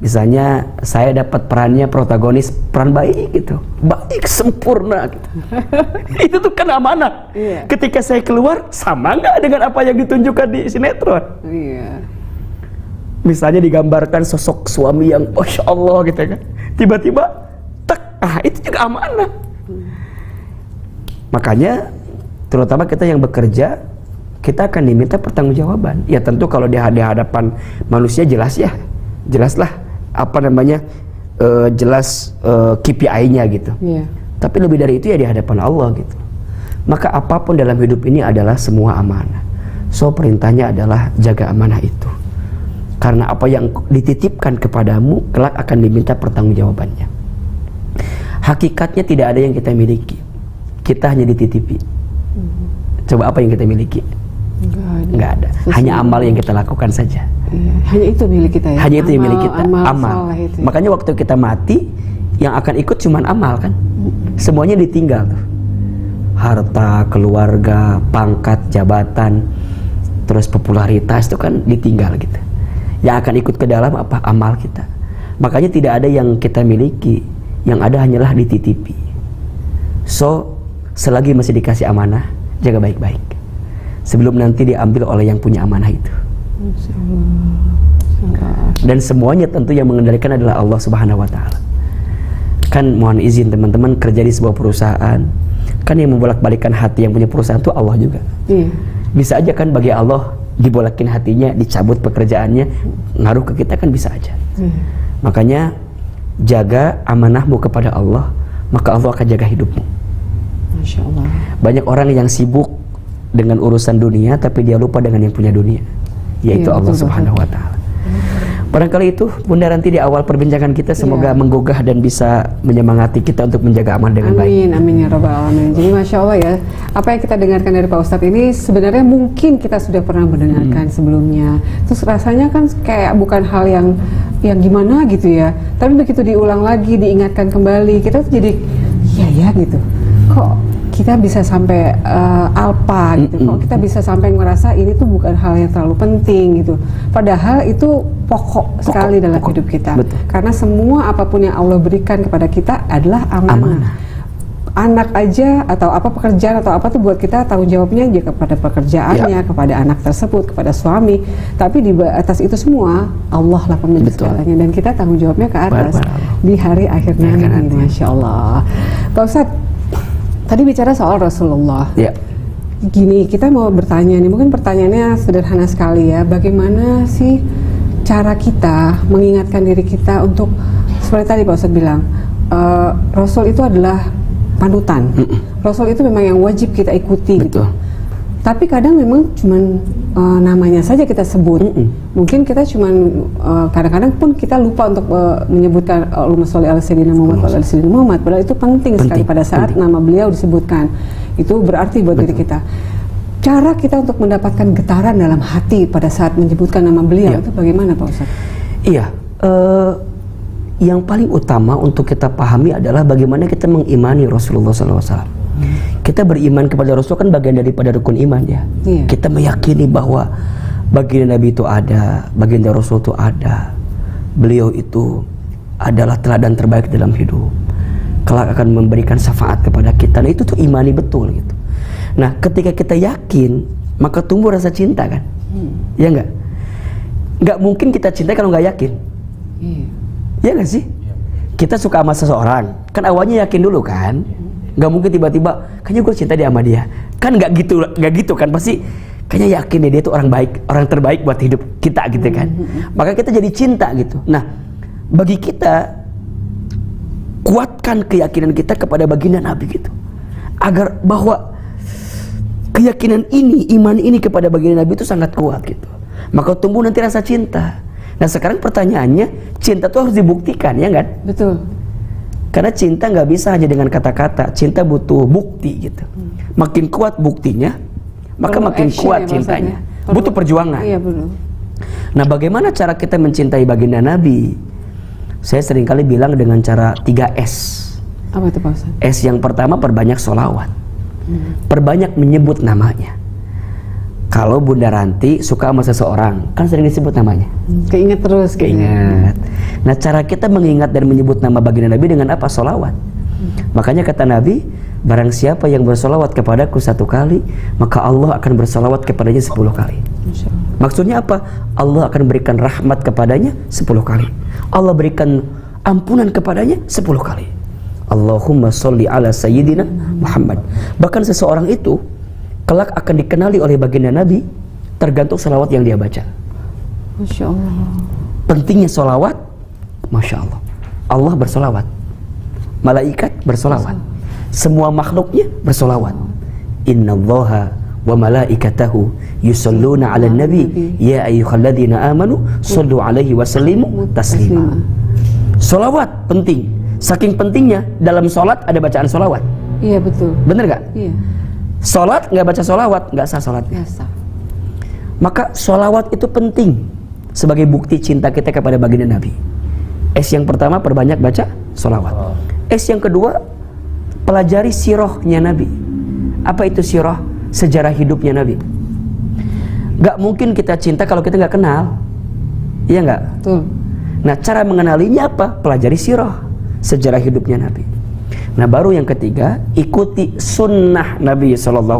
Speaker 1: misalnya saya dapat perannya protagonis, peran baik gitu, baik sempurna gitu. Itu tuh kan amanah.
Speaker 2: Iya.
Speaker 1: Ketika saya keluar, sama nggak dengan apa yang ditunjukkan di sinetron?
Speaker 2: Iya.
Speaker 1: Misalnya digambarkan sosok suami yang Masya Allah gitu kan, tiba-tiba itu juga amanah. Makanya terutama kita yang bekerja, kita akan diminta pertanggungjawaban. Ya tentu kalau di hadapan manusia jelas ya, jelaslah apa namanya jelas KPI-nya gitu.
Speaker 2: Iya.
Speaker 1: Tapi lebih dari itu ya di hadapan Allah gitu. Maka apapun dalam hidup ini adalah semua amanah. So perintahnya adalah jaga amanah itu. Karena apa yang dititipkan kepadamu kelak akan diminta pertanggungjawabannya. Hakikatnya tidak ada yang kita miliki. Kita hanya dititipi. Coba apa yang kita miliki? Enggak ada. Hanya amal yang kita lakukan saja.
Speaker 2: Iya. Hanya itu milik kita ya.
Speaker 1: Hanya itu yang milik kita. Amal.
Speaker 2: Itu ya.
Speaker 1: Makanya waktu kita mati, yang akan ikut cuman amal kan. Semuanya ditinggal tuh. Harta, keluarga, pangkat, jabatan, terus popularitas itu kan ditinggal gitu. Yang akan ikut ke dalam apa? Amal kita. Makanya tidak ada yang kita miliki, yang ada hanyalah dititipi. So, selagi masih dikasih amanah, jaga baik-baik. Sebelum nanti diambil oleh yang punya amanah itu. Dan semuanya tentu yang mengendalikan adalah Allah Subhanahu wa taala. Kan mohon izin teman-teman, kerja di sebuah perusahaan, kan yang membolak-balikan hati yang punya perusahaan itu Allah juga. Iya. Bisa aja kan bagi Allah dibolakin hatinya, dicabut pekerjaannya, ngaruh ke kita kan bisa aja. Makanya jaga amanahmu kepada Allah, maka Allah akan jaga hidupmu. Masya Allah. Banyak orang yang sibuk dengan urusan dunia tapi dia lupa dengan yang punya dunia, yaitu Allah Subhanahu wa taala. Barangkali itu Bunda Ranti di awal perbincangan kita, semoga menggugah dan bisa menyemangati kita untuk menjaga aman dengan baik.
Speaker 2: Amin, amin ya rabbal alamin. Jadi Masya Allah ya, apa yang kita dengarkan dari Pak Ustadz ini sebenarnya mungkin kita sudah pernah mendengarkan sebelumnya. Terus rasanya kan kayak bukan hal yang gimana gitu ya. Tapi begitu diulang lagi, diingatkan kembali, kita tuh jadi iya ya gitu. Kok kita bisa sampai alpa gitu, kok kita bisa sampai ngerasa ini tuh bukan hal yang terlalu penting gitu. Padahal itu pokok sekali dalam hidup kita. Betul. Karena semua apapun yang Allah berikan kepada kita adalah amanah. Anak aja atau apa pekerjaan atau apa tuh buat kita tanggung jawabnya aja kepada pekerjaannya, kepada anak tersebut, kepada suami. Tapi di atas itu semua Allah lah pemilik segalanya, dan kita tanggung jawabnya ke atas di hari akhirnya nanti. Masya Allah. Pak Ustadz, tadi bicara soal Rasulullah. Gini, kita mau bertanya nih, mungkin pertanyaannya sederhana sekali ya. Bagaimana sih cara kita mengingatkan diri kita untuk, seperti tadi Pak Ustadz bilang, Rasul itu adalah panutan. Rasul itu memang yang wajib kita ikuti. Betul. Gitu. Tapi kadang memang cuman namanya saja kita sebut. Mungkin kita cuman kadang-kadang pun kita lupa untuk menyebutkan Allahumma sholli ala sayyidina Muhammad wa ala sayyidina Muhammad. Padahal itu penting sekali pada saat nama beliau disebutkan. Itu berarti buat diri kita. Cara kita untuk mendapatkan getaran dalam hati pada saat menyebutkan nama beliau itu bagaimana Pak Ustadz?
Speaker 1: Iya, yang paling utama untuk kita pahami adalah bagaimana kita mengimani Rasulullah SAW. Kita beriman kepada Rasul kan bagian daripada rukun iman ya. Kita meyakini bahwa baginda Nabi itu ada, baginda Rasul itu ada. Beliau itu adalah teladan terbaik dalam hidup. Kelak akan memberikan syafaat kepada kita. Nah itu tuh imani betul gitu. Nah ketika kita yakin, maka tumbuh rasa cinta kan. Ya enggak? Enggak mungkin kita cinta kalau enggak yakin. Ya enggak sih? Kita suka sama seseorang, kan awalnya yakin dulu kan. Nggak mungkin tiba-tiba kayaknya gue cinta dia sama dia, kan nggak gitu kan, pasti kayaknya yakin dia tuh orang baik, orang terbaik buat hidup kita gitu kan. Maka kita jadi cinta gitu. Nah bagi kita, kuatkan keyakinan kita kepada baginda Nabi gitu, agar bahwa keyakinan ini, iman ini kepada baginda Nabi itu sangat kuat gitu. Maka tumbuh nanti rasa cinta. Nah sekarang pertanyaannya, cinta tuh harus dibuktikan ya kan? Betul. Karena cinta nggak bisa hanya dengan kata-kata, cinta butuh bukti gitu. Makin kuat buktinya, maka makin kuat cintanya. Butuh perjuangan. Iya, betul. Nah bagaimana cara kita mencintai baginda Nabi? Saya seringkali bilang dengan cara 3S. Apa itu Pak Ustadz? S yang pertama, perbanyak sholawat. Perbanyak menyebut namanya. Kalau Bunda Ranti suka sama seseorang, kan sering disebut namanya. Keinget terus. Keinget. Nah cara kita mengingat dan menyebut nama baginda Nabi dengan apa? Sholawat. Makanya kata Nabi, barang siapa yang bersolawat kepadaku 1 kali, maka Allah akan bersolawat kepadanya 10 kali. Maksudnya apa? Allah akan berikan rahmat kepadanya 10 kali. Allah berikan ampunan kepadanya 10 kali. Allahumma sholli ala sayyidina Muhammad. Bahkan seseorang itu kelak akan dikenali oleh baginda Nabi tergantung salawat yang dia baca. Masya Allah. Pentingnya salawat Masya Allah. Allah bersolawat, malaikat bersolawat, semua makhluknya bersolawat. Innallaha wa malaikatahu yusalluna 'alan nabi ya ayyuhalladzina amanu shallu 'alaihi wa sallimu taslima. Solawat penting. Saking pentingnya dalam solat ada bacaan solawat.
Speaker 2: Iya betul.
Speaker 1: Bener gak?
Speaker 2: Iya.
Speaker 1: Solat nggak baca solawat nggak sah solatnya.
Speaker 2: Biasa.
Speaker 1: Maka solawat itu penting sebagai bukti cinta kita kepada baginda Nabi. S yang pertama, perbanyak baca solawat. S yang kedua, pelajari sirahnya Nabi. Apa itu sirah? Sejarah hidupnya Nabi. Gak mungkin kita cinta kalau kita gak kenal. Iya gak?
Speaker 2: Betul.
Speaker 1: Nah, cara mengenalinya apa? Pelajari sirah, sejarah hidupnya Nabi. Nah, baru yang ketiga, ikuti sunnah Nabi SAW.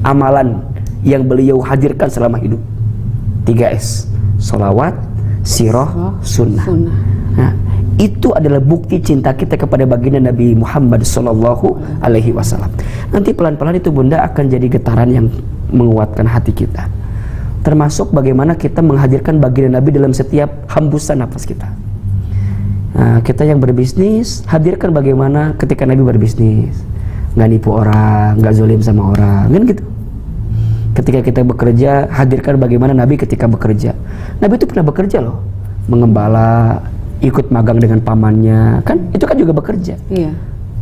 Speaker 1: Amalan yang beliau hadirkan selama hidup. 3S, solawat, sirah, sunnah. Nah, itu adalah bukti cinta kita kepada baginda Nabi Muhammad SAW. Nanti pelan-pelan itu Bunda akan jadi getaran yang menguatkan hati kita. Termasuk bagaimana kita menghadirkan baginda Nabi dalam setiap hembusan nafas kita. Nah, kita yang berbisnis, hadirkan bagaimana ketika Nabi berbisnis, nggak nipu orang, nggak zolim sama orang, kan gitu. Ketika kita bekerja, hadirkan bagaimana Nabi ketika bekerja. Nabi itu pernah bekerja loh, mengembala, ikut magang dengan pamannya, kan itu kan juga bekerja. Iya.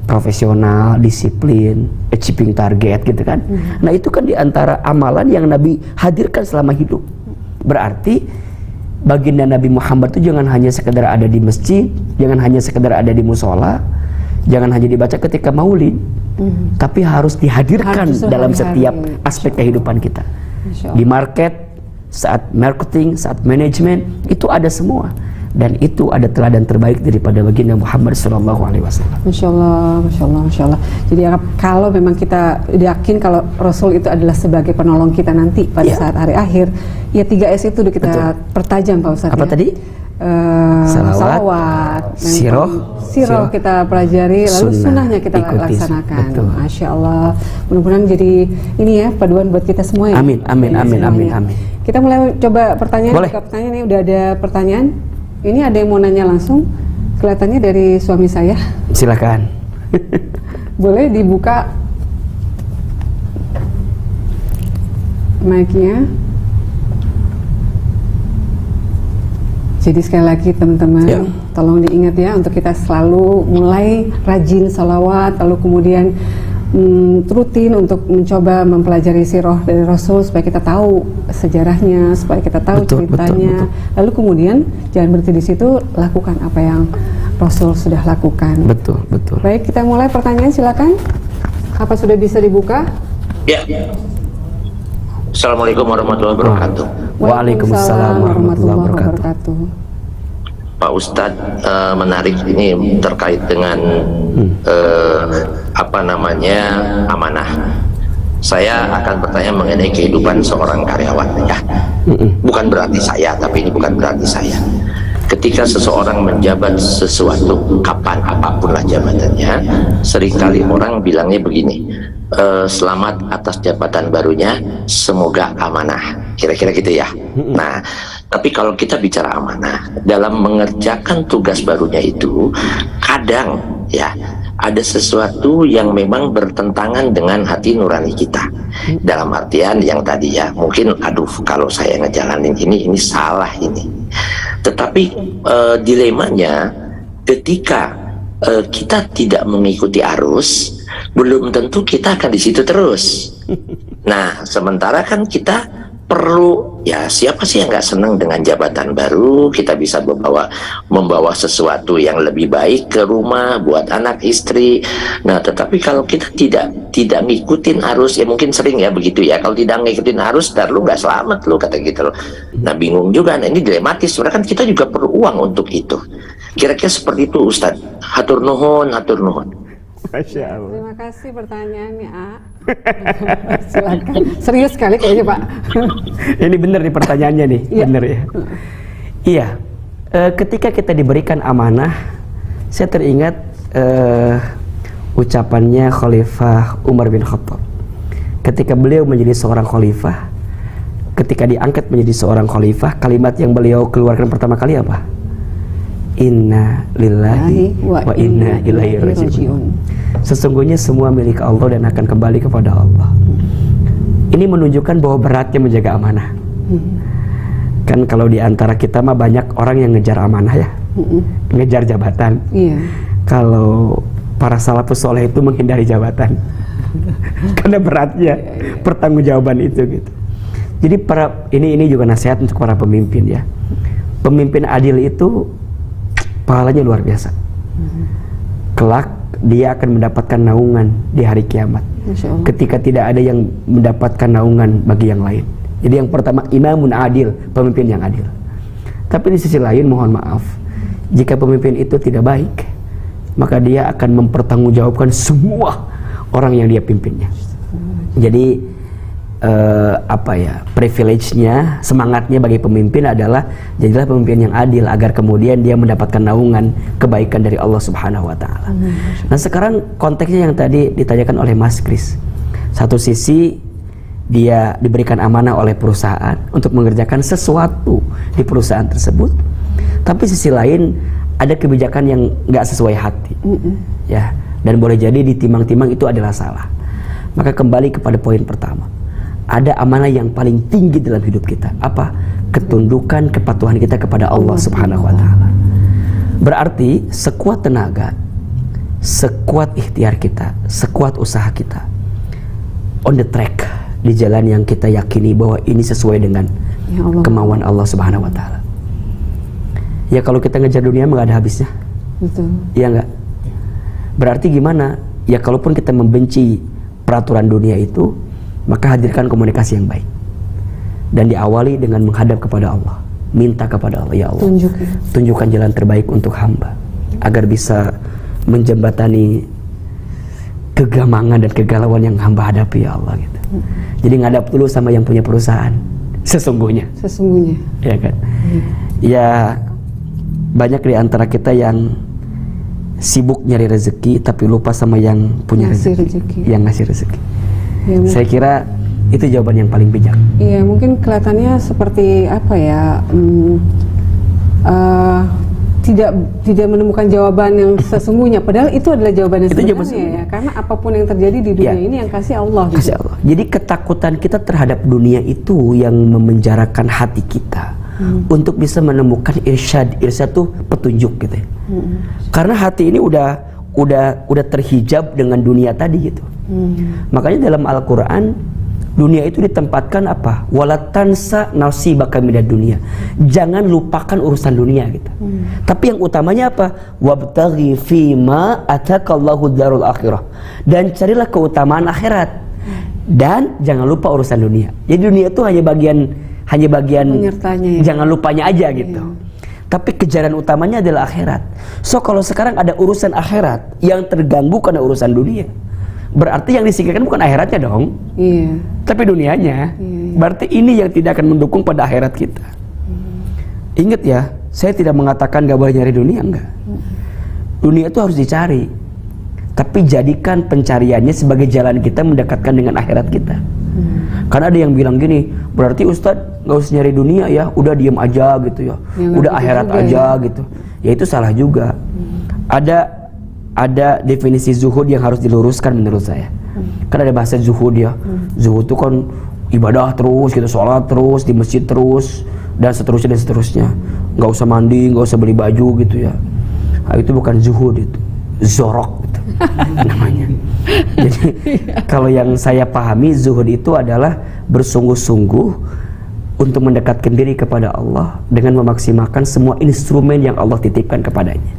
Speaker 1: Profesional, disiplin, achieving target gitu kan. Nah itu kan diantara amalan yang Nabi hadirkan selama hidup. Berarti baginda Nabi Muhammad itu jangan hanya sekedar ada di masjid, jangan hanya sekedar ada di musola, jangan hanya dibaca ketika maulid, tapi harus dihadirkan dalam setiap aspek kehidupan kita. Di market, saat marketing, saat manajemen, itu ada semua. Dan itu ada teladan terbaik daripada baginda Muhammad SAW.
Speaker 2: Masya Allah, Masya Allah, Masya Allah. Jadi kalau memang kita yakin kalau Rasul itu adalah sebagai penolong kita nanti pada saat hari akhir, ya 3S itu kita pertajam Pak Ustadz.
Speaker 1: Apa tadi?
Speaker 2: Salawat, sirah kita pelajari, lalu sunnahnya kita laksanakan.
Speaker 1: Betul.
Speaker 2: Masya Allah. Mudah-mudahan jadi ini ya paduan buat kita semua ya.
Speaker 1: Amin, amin, amin, amin, amin.
Speaker 2: Kita mulai coba pertanyaan.
Speaker 1: Boleh.
Speaker 2: Pertanyaan ini udah ada pertanyaan. Ini ada yang mau nanya langsung, kelihatannya dari suami saya.
Speaker 1: Silakan.
Speaker 2: Boleh dibuka mic-nya. Jadi sekali lagi teman-teman, tolong diingat ya untuk kita selalu mulai rajin salawat, lalu kemudian rutin untuk mencoba mempelajari sirah dari Rasul supaya kita tahu sejarahnya, supaya kita tahu ceritanya. Betul. Lalu kemudian jangan berhenti di situ, lakukan apa yang Rasul sudah lakukan.
Speaker 1: Betul, betul.
Speaker 2: Baik, kita mulai pertanyaan, silakan. Apa sudah bisa dibuka?
Speaker 3: Ya. Assalamualaikum warahmatullahi wabarakatuh.
Speaker 2: Waalaikumsalam warahmatullahi wabarakatuh.
Speaker 3: Pak Ustadz, menarik ini terkait dengan amanah. Saya akan bertanya mengenai kehidupan seorang karyawan ya. Bukan berarti saya, tapi ini bukan berarti saya. Ketika seseorang menjabat sesuatu, kapan apapun lah jabatannya, seringkali orang bilangnya begini, selamat atas jabatan barunya, semoga amanah. Kira-kira gitu ya. Nah, tapi kalau kita bicara amanah, dalam mengerjakan tugas barunya itu, kadang ya ada sesuatu yang memang bertentangan dengan hati nurani kita. Dalam artian yang tadi ya, mungkin aduh kalau saya ngejalanin ini salah ini. Tetapi dilemanya ketika kita tidak mengikuti arus, belum tentu kita akan di situ terus. Nah, sementara kan kita perlu, ya siapa sih yang nggak senang dengan jabatan baru, kita bisa membawa sesuatu yang lebih baik ke rumah buat anak istri. Nah, tetapi kalau kita tidak ngikutin arus, ya mungkin sering ya begitu ya, kalau tidak ngikutin arus, ntar lu nggak selamat lu, kata gitu loh. Nah, bingung juga. Nah, ini dilematis, sebenarnya kan kita juga perlu uang untuk itu. Kira-kira seperti itu Ustadz. Hatur nuhun, hatur nuhun.
Speaker 1: Masya Allah.
Speaker 2: Terima kasih pertanyaannya, A. Silakan. Serius sekali kayaknya, Pak.
Speaker 1: Ini benar nih pertanyaannya nih, benar ya. Iya, ketika kita diberikan amanah, saya teringat ucapannya Khalifah Umar bin Khattab. Ketika beliau menjadi seorang khalifah, ketika diangkat menjadi seorang khalifah, kalimat yang beliau keluarkan pertama kali apa? Inna lillahi wa inna ilaihi raji'un. Sesungguhnya semua milik Allah dan akan kembali kepada Allah. Ini menunjukkan bahwa beratnya menjaga amanah. Kan kalau di antara kita mah banyak orang yang ngejar amanah ya, ngejar jabatan. Kalau para salafus soleh itu menghindari jabatan karena beratnya pertanggungjawaban itu gitu. Jadi ini juga nasihat untuk para pemimpin ya. Pemimpin adil itu pahalanya luar biasa. Kelak dia akan mendapatkan naungan di hari kiamat ketika tidak ada yang mendapatkan naungan bagi yang lain. Jadi yang pertama, imamun adil, pemimpin yang adil. Tapi di sisi lain mohon maaf, jika pemimpin itu tidak baik, maka dia akan mempertanggungjawabkan semua orang yang dia pimpinnya. Jadi privilege-nya, semangatnya bagi pemimpin adalah jadilah pemimpin yang adil agar kemudian dia mendapatkan naungan kebaikan dari Allah Subhanahu wa taala. Nah, sekarang konteksnya yang tadi ditanyakan oleh Mas Kris. Satu sisi dia diberikan amanah oleh perusahaan untuk mengerjakan sesuatu di perusahaan tersebut. Tapi sisi lain ada kebijakan yang enggak sesuai hati. Ya, dan boleh jadi ditimang-timang itu adalah salah. Maka kembali kepada poin pertama. Ada amanah yang paling tinggi dalam hidup kita. Apa? Ketundukan, kepatuhan kita kepada Allah Subhanahu wa taala. Berarti sekuat tenaga, sekuat ikhtiar kita, sekuat usaha kita on the track, di jalan yang kita yakini bahwa ini sesuai dengan kemauan Allah Subhanahu wa taala. Ya kalau kita ngejar dunia enggak ada habisnya. Betul. Iya enggak? Berarti gimana? Ya kalaupun kita membenci peraturan dunia itu, maka hadirkan komunikasi yang baik dan diawali dengan menghadap kepada Allah, minta kepada Allah, ya Allah, tunjukkan jalan terbaik untuk hamba agar bisa menjembatani kegamangan dan kegalauan yang hamba hadapi, ya Allah gitu. Jadi ngadap dulu sama yang punya perusahaan sesungguhnya ya kan. Ya banyak di antara kita yang sibuk nyari rezeki tapi lupa sama yang punya rezeki, yang ngasih rezeki. Ya, saya kira itu jawaban yang paling bijak.
Speaker 2: Iya, mungkin kelihatannya seperti apa ya, tidak menemukan jawaban yang sesungguhnya. Padahal itu adalah jawaban yang sebenarnya ya. Karena apapun yang terjadi di dunia ini yang kasih Allah. Gitu.
Speaker 1: Kasih Allah. Jadi ketakutan kita terhadap dunia itu yang memenjarakan hati kita untuk bisa menemukan irsyad. Irsyad itu petunjuk gitu. Karena hati ini udah terhijab dengan dunia tadi gitu. Makanya dalam Al-Quran dunia itu ditempatkan apa? Walatansa nasibaka minad dunia. Jangan lupakan urusan dunia gitu. Tapi yang utamanya apa? Wabtaghi fima atakallahu darul akhirah. Dan carilah keutamaan akhirat. Dan jangan lupa urusan dunia. Jadi dunia itu hanya bagian
Speaker 2: penyertanya, ya.
Speaker 1: Jangan lupanya aja gitu. Tapi kejaran utamanya adalah akhirat. So kalau sekarang ada urusan akhirat yang terganggu karena urusan dunia, berarti yang disingkirkan bukan akhiratnya dong, tapi dunianya. Berarti ini yang tidak akan mendukung pada akhirat kita. Ingat ya, saya tidak mengatakan gak boleh nyari dunia, enggak. Dunia itu harus dicari, tapi jadikan pencariannya sebagai jalan kita mendekatkan dengan akhirat kita. Karena ada yang bilang gini, berarti Ustadz gak usah nyari dunia ya, udah diem aja gitu ya, udah akhirat aja ya. Gitu. Ya itu salah juga. Ada definisi zuhud yang harus diluruskan menurut saya. Kan ada bahasa zuhud ya. Zuhud itu kan ibadah terus, gitu, sholat terus, di masjid terus, dan seterusnya. Nggak usah mandi, nggak usah beli baju gitu ya. Nah, itu bukan zuhud, itu zorok gitu namanya. Jadi kalau yang saya pahami, zuhud itu adalah bersungguh-sungguh untuk mendekatkan diri kepada Allah dengan memaksimalkan semua instrumen yang Allah titipkan kepadanya.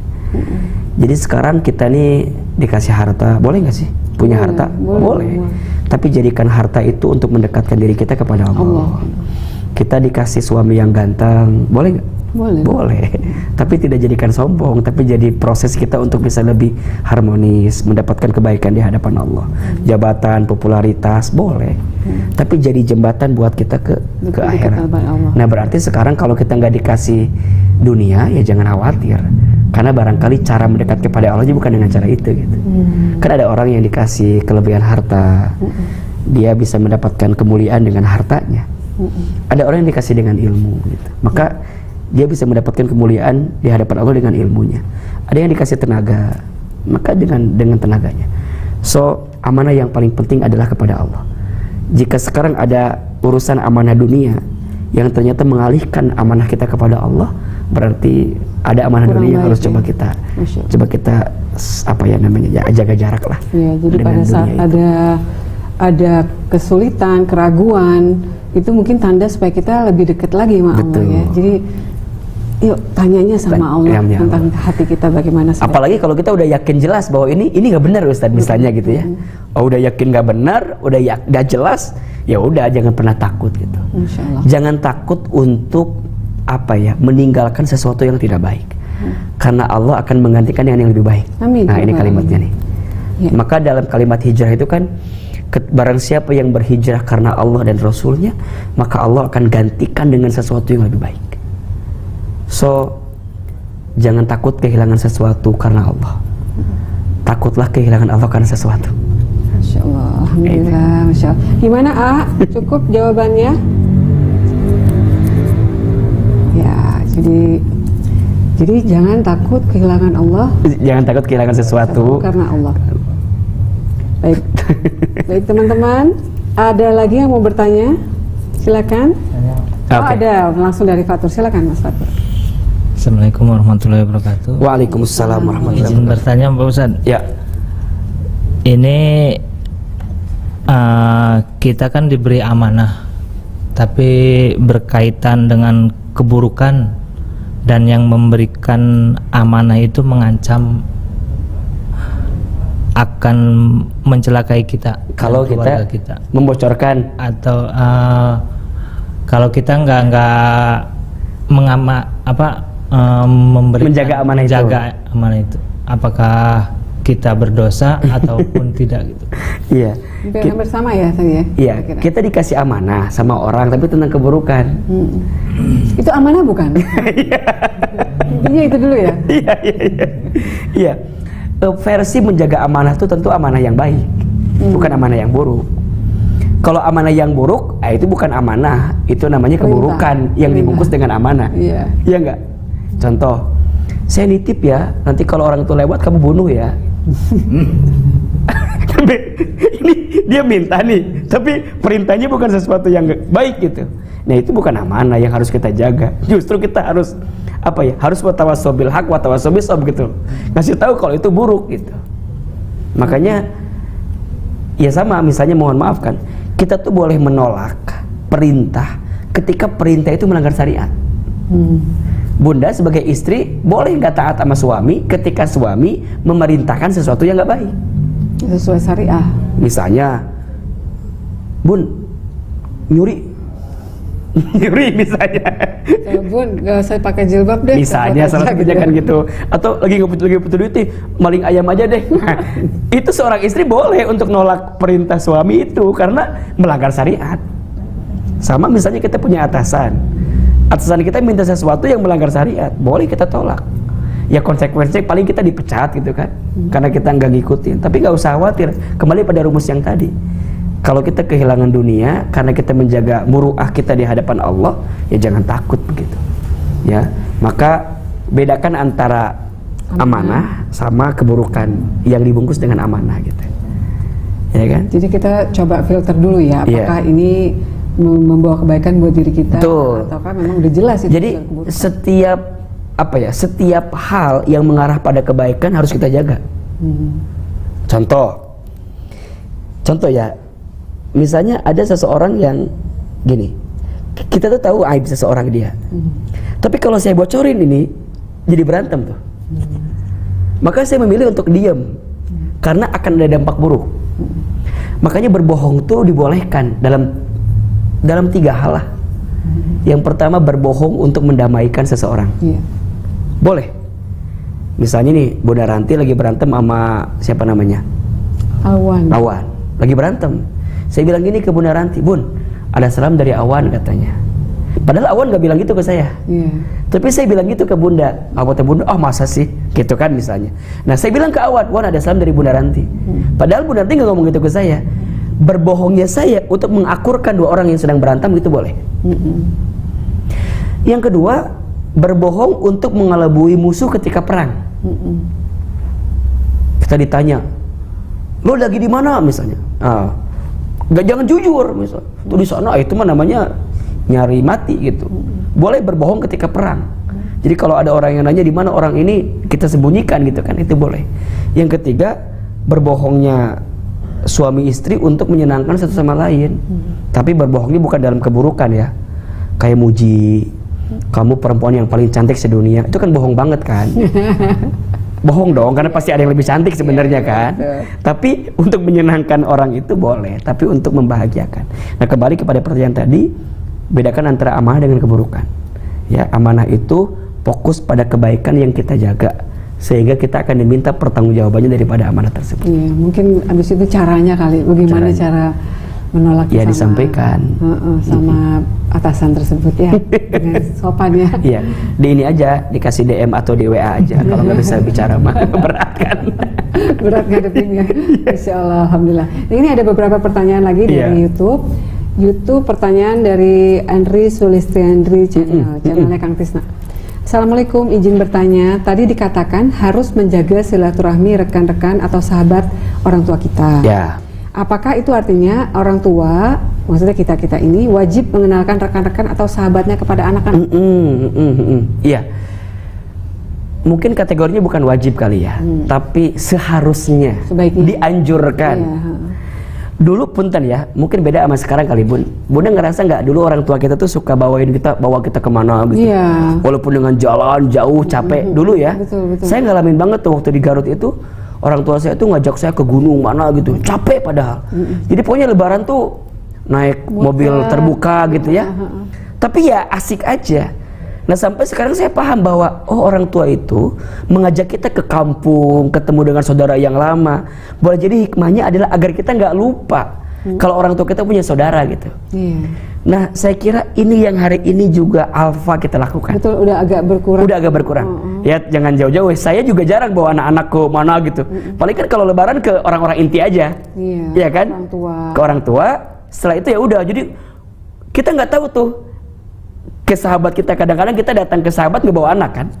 Speaker 1: Jadi sekarang kita nih dikasih harta, boleh nggak sih punya harta? Boleh. Tapi jadikan harta itu untuk mendekatkan diri kita kepada Allah. Kita dikasih suami yang ganteng, boleh nggak? Boleh. Tapi tidak jadikan sombong, tapi jadi proses kita untuk bisa lebih harmonis, mendapatkan kebaikan di hadapan Allah. Jabatan, popularitas, boleh. Tapi jadi jembatan buat kita ke akhirat. Nah berarti sekarang kalau kita nggak dikasih dunia, ya jangan khawatir. Karena barangkali cara mendekat kepada Allah bukan dengan cara itu gitu. Kan ada orang yang dikasih kelebihan harta, dia bisa mendapatkan kemuliaan dengan hartanya. Ada orang yang dikasih dengan ilmu gitu. Maka dia bisa mendapatkan kemuliaan di hadapan Allah dengan ilmunya. Ada yang dikasih tenaga, maka dengan tenaganya. So amanah yang paling penting adalah kepada Allah. Jika sekarang ada urusan amanah dunia yang ternyata mengalihkan amanah kita kepada Allah, berarti ada amanah
Speaker 2: Kurang
Speaker 1: dunia yang
Speaker 2: baik,
Speaker 1: harus
Speaker 2: ya.
Speaker 1: coba kita apa ya namanya, jaga jarak lah.
Speaker 2: Ya, jadi
Speaker 1: dengan
Speaker 2: pada saat
Speaker 1: dunia itu.
Speaker 2: ada kesulitan, keraguan, itu mungkin tanda supaya kita lebih dekat lagi sama Allah
Speaker 1: Betul.
Speaker 2: ya. Jadi yuk tanyanya sama Allah
Speaker 1: Ya, ya
Speaker 2: tentang
Speaker 1: Allah.
Speaker 2: hati kita bagaimana.
Speaker 1: Apalagi kalau kita udah yakin jelas bahwa ini nggak benar Ustadz misalnya gitu ya. Oh, udah yakin nggak benar, udah jelas, ya udah jangan pernah takut gitu.
Speaker 2: Insya Allah.
Speaker 1: Jangan takut untuk apa ya, meninggalkan sesuatu yang tidak baik. Karena Allah akan menggantikan dengan yang lebih baik.
Speaker 2: Amin.
Speaker 1: Nah, ini kalimatnya nih.
Speaker 2: Ya.
Speaker 1: Maka dalam kalimat hijrah itu kan, barang siapa yang berhijrah karena Allah dan Rasulnya, maka Allah akan gantikan dengan sesuatu yang lebih baik. So, jangan takut kehilangan sesuatu karena Allah. Takutlah kehilangan Allah karena sesuatu.
Speaker 2: Masya Allah, Alhamdulillah, Masya Allah. Gimana A? Cukup jawabannya? Ya, jadi jangan takut kehilangan Allah
Speaker 1: Jangan takut kehilangan sesuatu.
Speaker 2: karena Allah. Baik, baik teman-teman. Ada lagi yang mau bertanya? Silakan. Oh,
Speaker 1: Oke.
Speaker 2: ada langsung dari Fatur. Silakan Mas Fatur.
Speaker 4: Assalamualaikum warahmatullahi wabarakatuh.
Speaker 1: Waalaikumsalam warahmatullahi
Speaker 4: Izin
Speaker 1: wabarakatuh.
Speaker 4: bertanya Pak Ustadz.
Speaker 1: Ya,
Speaker 4: Ini kita kan diberi amanah, tapi berkaitan dengan keburukan, dan yang memberikan amanah itu mengancam akan mencelakai kita dan
Speaker 1: kalau
Speaker 4: keluarga
Speaker 1: kita membocorkan,
Speaker 4: atau kalau kita nggak
Speaker 1: Menjaga amanah itu.
Speaker 4: amanah itu, apakah kita berdosa ataupun tidak gitu?
Speaker 1: iya,
Speaker 2: Hampir sama ya tadi ya?
Speaker 1: iya,
Speaker 2: kira-kira.
Speaker 1: kita dikasih amanah sama orang, tapi tentang keburukan.
Speaker 2: Itu amanah bukan? Intinya itu dulu ya?
Speaker 1: Iya. Versi menjaga amanah itu tentu amanah yang baik, bukan amanah yang buruk. Kalau amanah yang buruk, itu bukan amanah, itu namanya
Speaker 2: Perintah.
Speaker 1: keburukan yang dibungkus dengan amanah.
Speaker 2: Iya.
Speaker 1: Iya enggak? Contoh, saya nitip ya, nanti kalau orang itu lewat kamu bunuh ya. Ini dia minta nih, tapi perintahnya bukan sesuatu yang baik gitu. Nah, itu bukan amanah yang harus kita jaga. Justru kita harus apa ya? Harus watawasau bil haq watawasau bis sabr gitu. Ngasih tahu kalau itu buruk gitu. Makanya ya sama, misalnya mohon maaf kan, kita tuh boleh menolak perintah ketika perintah itu melanggar syariat. Bunda sebagai istri boleh nggak taat sama suami ketika suami memerintahkan sesuatu yang nggak baik.
Speaker 2: Sesuai syariah.
Speaker 1: Misalnya, Bun, nyuri misalnya.
Speaker 2: Bun, gak usah pakai jilbab deh.
Speaker 1: Misalnya
Speaker 2: Buat
Speaker 1: salah
Speaker 2: aja
Speaker 1: satunya
Speaker 2: gitu.
Speaker 1: kan gitu. Atau lagi butuh duit nih, maling ayam aja deh. Nah, itu seorang istri boleh untuk nolak perintah suami itu karena melanggar syariat. Sama misalnya kita punya atasan kita minta sesuatu yang melanggar syariat, boleh kita tolak. Ya konsekuensinya paling kita dipecat gitu kan, karena kita nggak ngikutin. Tapi nggak usah khawatir, kembali pada rumus yang tadi. Kalau kita kehilangan dunia karena kita menjaga muruah kita di hadapan Allah, ya jangan takut begitu. Ya, maka bedakan antara amanah sama keburukan yang dibungkus dengan amanah gitu. Ya kan?
Speaker 2: Jadi kita coba filter dulu ya, apakah ini membawa kebaikan buat diri kita,
Speaker 1: Betul.
Speaker 2: ataukah memang udah jelas itu.
Speaker 1: Jadi setiap hal yang mengarah pada kebaikan harus kita jaga. Contoh ya, misalnya ada seseorang yang gini, kita tuh tahu aib seseorang dia, tapi kalau saya bocorin ini jadi berantem tuh. Maka saya memilih untuk diam, karena akan ada dampak buruk. Makanya berbohong tuh dibolehkan dalam 3 hal lah. Yang pertama, berbohong untuk mendamaikan seseorang.
Speaker 2: Iya.
Speaker 1: Boleh. Misalnya nih, Bunda Ranti lagi berantem sama siapa namanya?
Speaker 2: Awan.
Speaker 1: Lagi berantem. Saya bilang gini ke Bunda Ranti, Bun, ada salam dari Awan katanya. Padahal Awan gak bilang gitu ke saya.
Speaker 2: Iya.
Speaker 1: Tapi saya bilang gitu ke Bunda. Kata Bunda, oh masa sih? Gitu kan misalnya. Nah, saya bilang ke Awan, Wan ada salam dari Bunda Ranti. Padahal Bunda Ranti gak ngomong gitu ke saya. Berbohongnya saya untuk mengakurkan 2 orang yang sedang berantem itu boleh. Yang kedua, berbohong untuk mengelabui musuh ketika perang. Kita ditanya, lo lagi di mana misalnya? Jangan jujur misalnya. Tuh di sana itu mah namanya nyari mati gitu. Boleh berbohong ketika perang. Jadi kalau ada orang yang nanya di mana orang ini, kita sembunyikan gitu kan, itu boleh. Yang ketiga, berbohongnya suami istri untuk menyenangkan satu sama lain. Tapi berbohongnya bukan dalam keburukan ya. Kayak muji, kamu perempuan yang paling cantik sedunia. Itu kan bohong banget kan? Bohong dong, karena pasti ada yang lebih cantik sebenarnya kan. Tapi untuk menyenangkan orang itu boleh, tapi untuk membahagiakan. Nah, kembali kepada pertanyaan tadi, bedakan antara amanah dengan keburukan. Ya, amanah itu fokus pada kebaikan yang kita jaga, sehingga kita akan diminta pertanggungjawabannya daripada amanah tersebut.
Speaker 2: Iya, mungkin abis itu caranya kali, bagaimana cara menolak
Speaker 1: ya, disampaikan
Speaker 2: sama atasan tersebut ya, dengan sopan ya.
Speaker 1: Iya, di ini aja, dikasih DM atau di WA aja. Kalau nggak bisa bicara mah berat kan.
Speaker 2: Berat ngadepinnya. Insya Allah, alhamdulillah. Nah, ini ada beberapa pertanyaan lagi dari YouTube. Pertanyaan dari Andri Sulistiandri channelnya Kang Tisna. Assalamualaikum, izin bertanya. Tadi dikatakan harus menjaga silaturahmi rekan-rekan atau sahabat orang tua kita.
Speaker 1: Ya.
Speaker 2: Apakah itu artinya orang tua, maksudnya kita ini wajib mengenalkan rekan-rekan atau sahabatnya kepada anak-anak?
Speaker 1: Iya. Mungkin kategorinya bukan wajib kali ya, tapi seharusnya,
Speaker 2: sebaiknya
Speaker 1: dianjurkan.
Speaker 2: Iya.
Speaker 1: Dulu punten ya, mungkin beda sama sekarang kali Bun. Bunda ngerasa nggak dulu orang tua kita tuh suka bawa kita kemana gitu.
Speaker 2: Iya.
Speaker 1: Walaupun dengan jalan jauh capek dulu ya.
Speaker 2: Betul.
Speaker 1: Saya ngalamin banget tuh waktu di Garut itu, orang tua saya tuh ngajak saya ke gunung mana gitu, capek padahal. Jadi pokoknya lebaran tuh naik mobil terbuka gitu ya. Tapi ya asik aja. Nah, sampai sekarang saya paham bahwa orang tua itu mengajak kita ke kampung, ketemu dengan saudara yang lama. Boleh jadi hikmahnya adalah agar kita nggak lupa kalau orang tua kita punya saudara gitu.
Speaker 2: Iya.
Speaker 1: Nah, saya kira ini yang hari ini juga alfa kita lakukan.
Speaker 2: Betul, udah agak berkurang.
Speaker 1: Ya, jangan jauh-jauh. Saya juga jarang bawa anak-anak ke mana gitu. Paling kan kalau lebaran ke orang-orang inti aja. Iya kan?
Speaker 2: Orang tua.
Speaker 1: Ke orang tua. Setelah itu ya udah. Jadi kita nggak tahu tuh ke sahabat kita, kadang-kadang kita datang ke sahabat nggak bawa anak kan.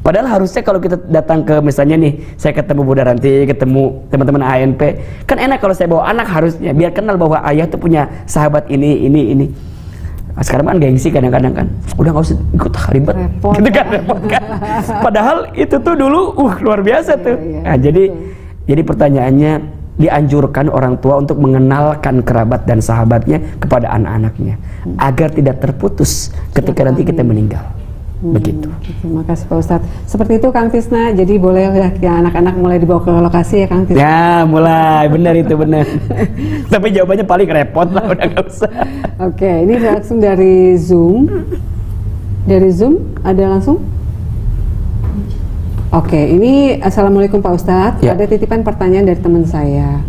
Speaker 1: Padahal harusnya kalau kita datang ke, misalnya nih, saya ketemu Bunda Ranti, ketemu teman-teman ANP, kan enak kalau saya bawa anak harusnya, biar kenal bahwa ayah tuh punya sahabat ini. Nah, sekarang kan gengsi kadang-kadang kan, udah nggak usah ikut ribet,
Speaker 2: repot,
Speaker 1: gitu kan, repot kan. Padahal itu tuh dulu, luar biasa tuh. Nah, jadi pertanyaannya, dianjurkan orang tua untuk mengenalkan kerabat dan sahabatnya kepada anak-anaknya agar tidak terputus ketika nanti kita meninggal. Begitu.
Speaker 2: Terima kasih Pak Ustadz. Seperti itu Kang Tisna. Jadi boleh ya anak-anak mulai dibawa ke lokasi ya Kang Tisna.
Speaker 1: Ya mulai, benar itu benar. Tapi jawabannya paling repot lah, udah nggak usah.
Speaker 2: Oke, ini langsung dari Zoom. Dari Zoom ada langsung? Oke, ini Assalamualaikum Pak Ustadz.
Speaker 1: Ya.
Speaker 2: Ada titipan pertanyaan dari teman saya.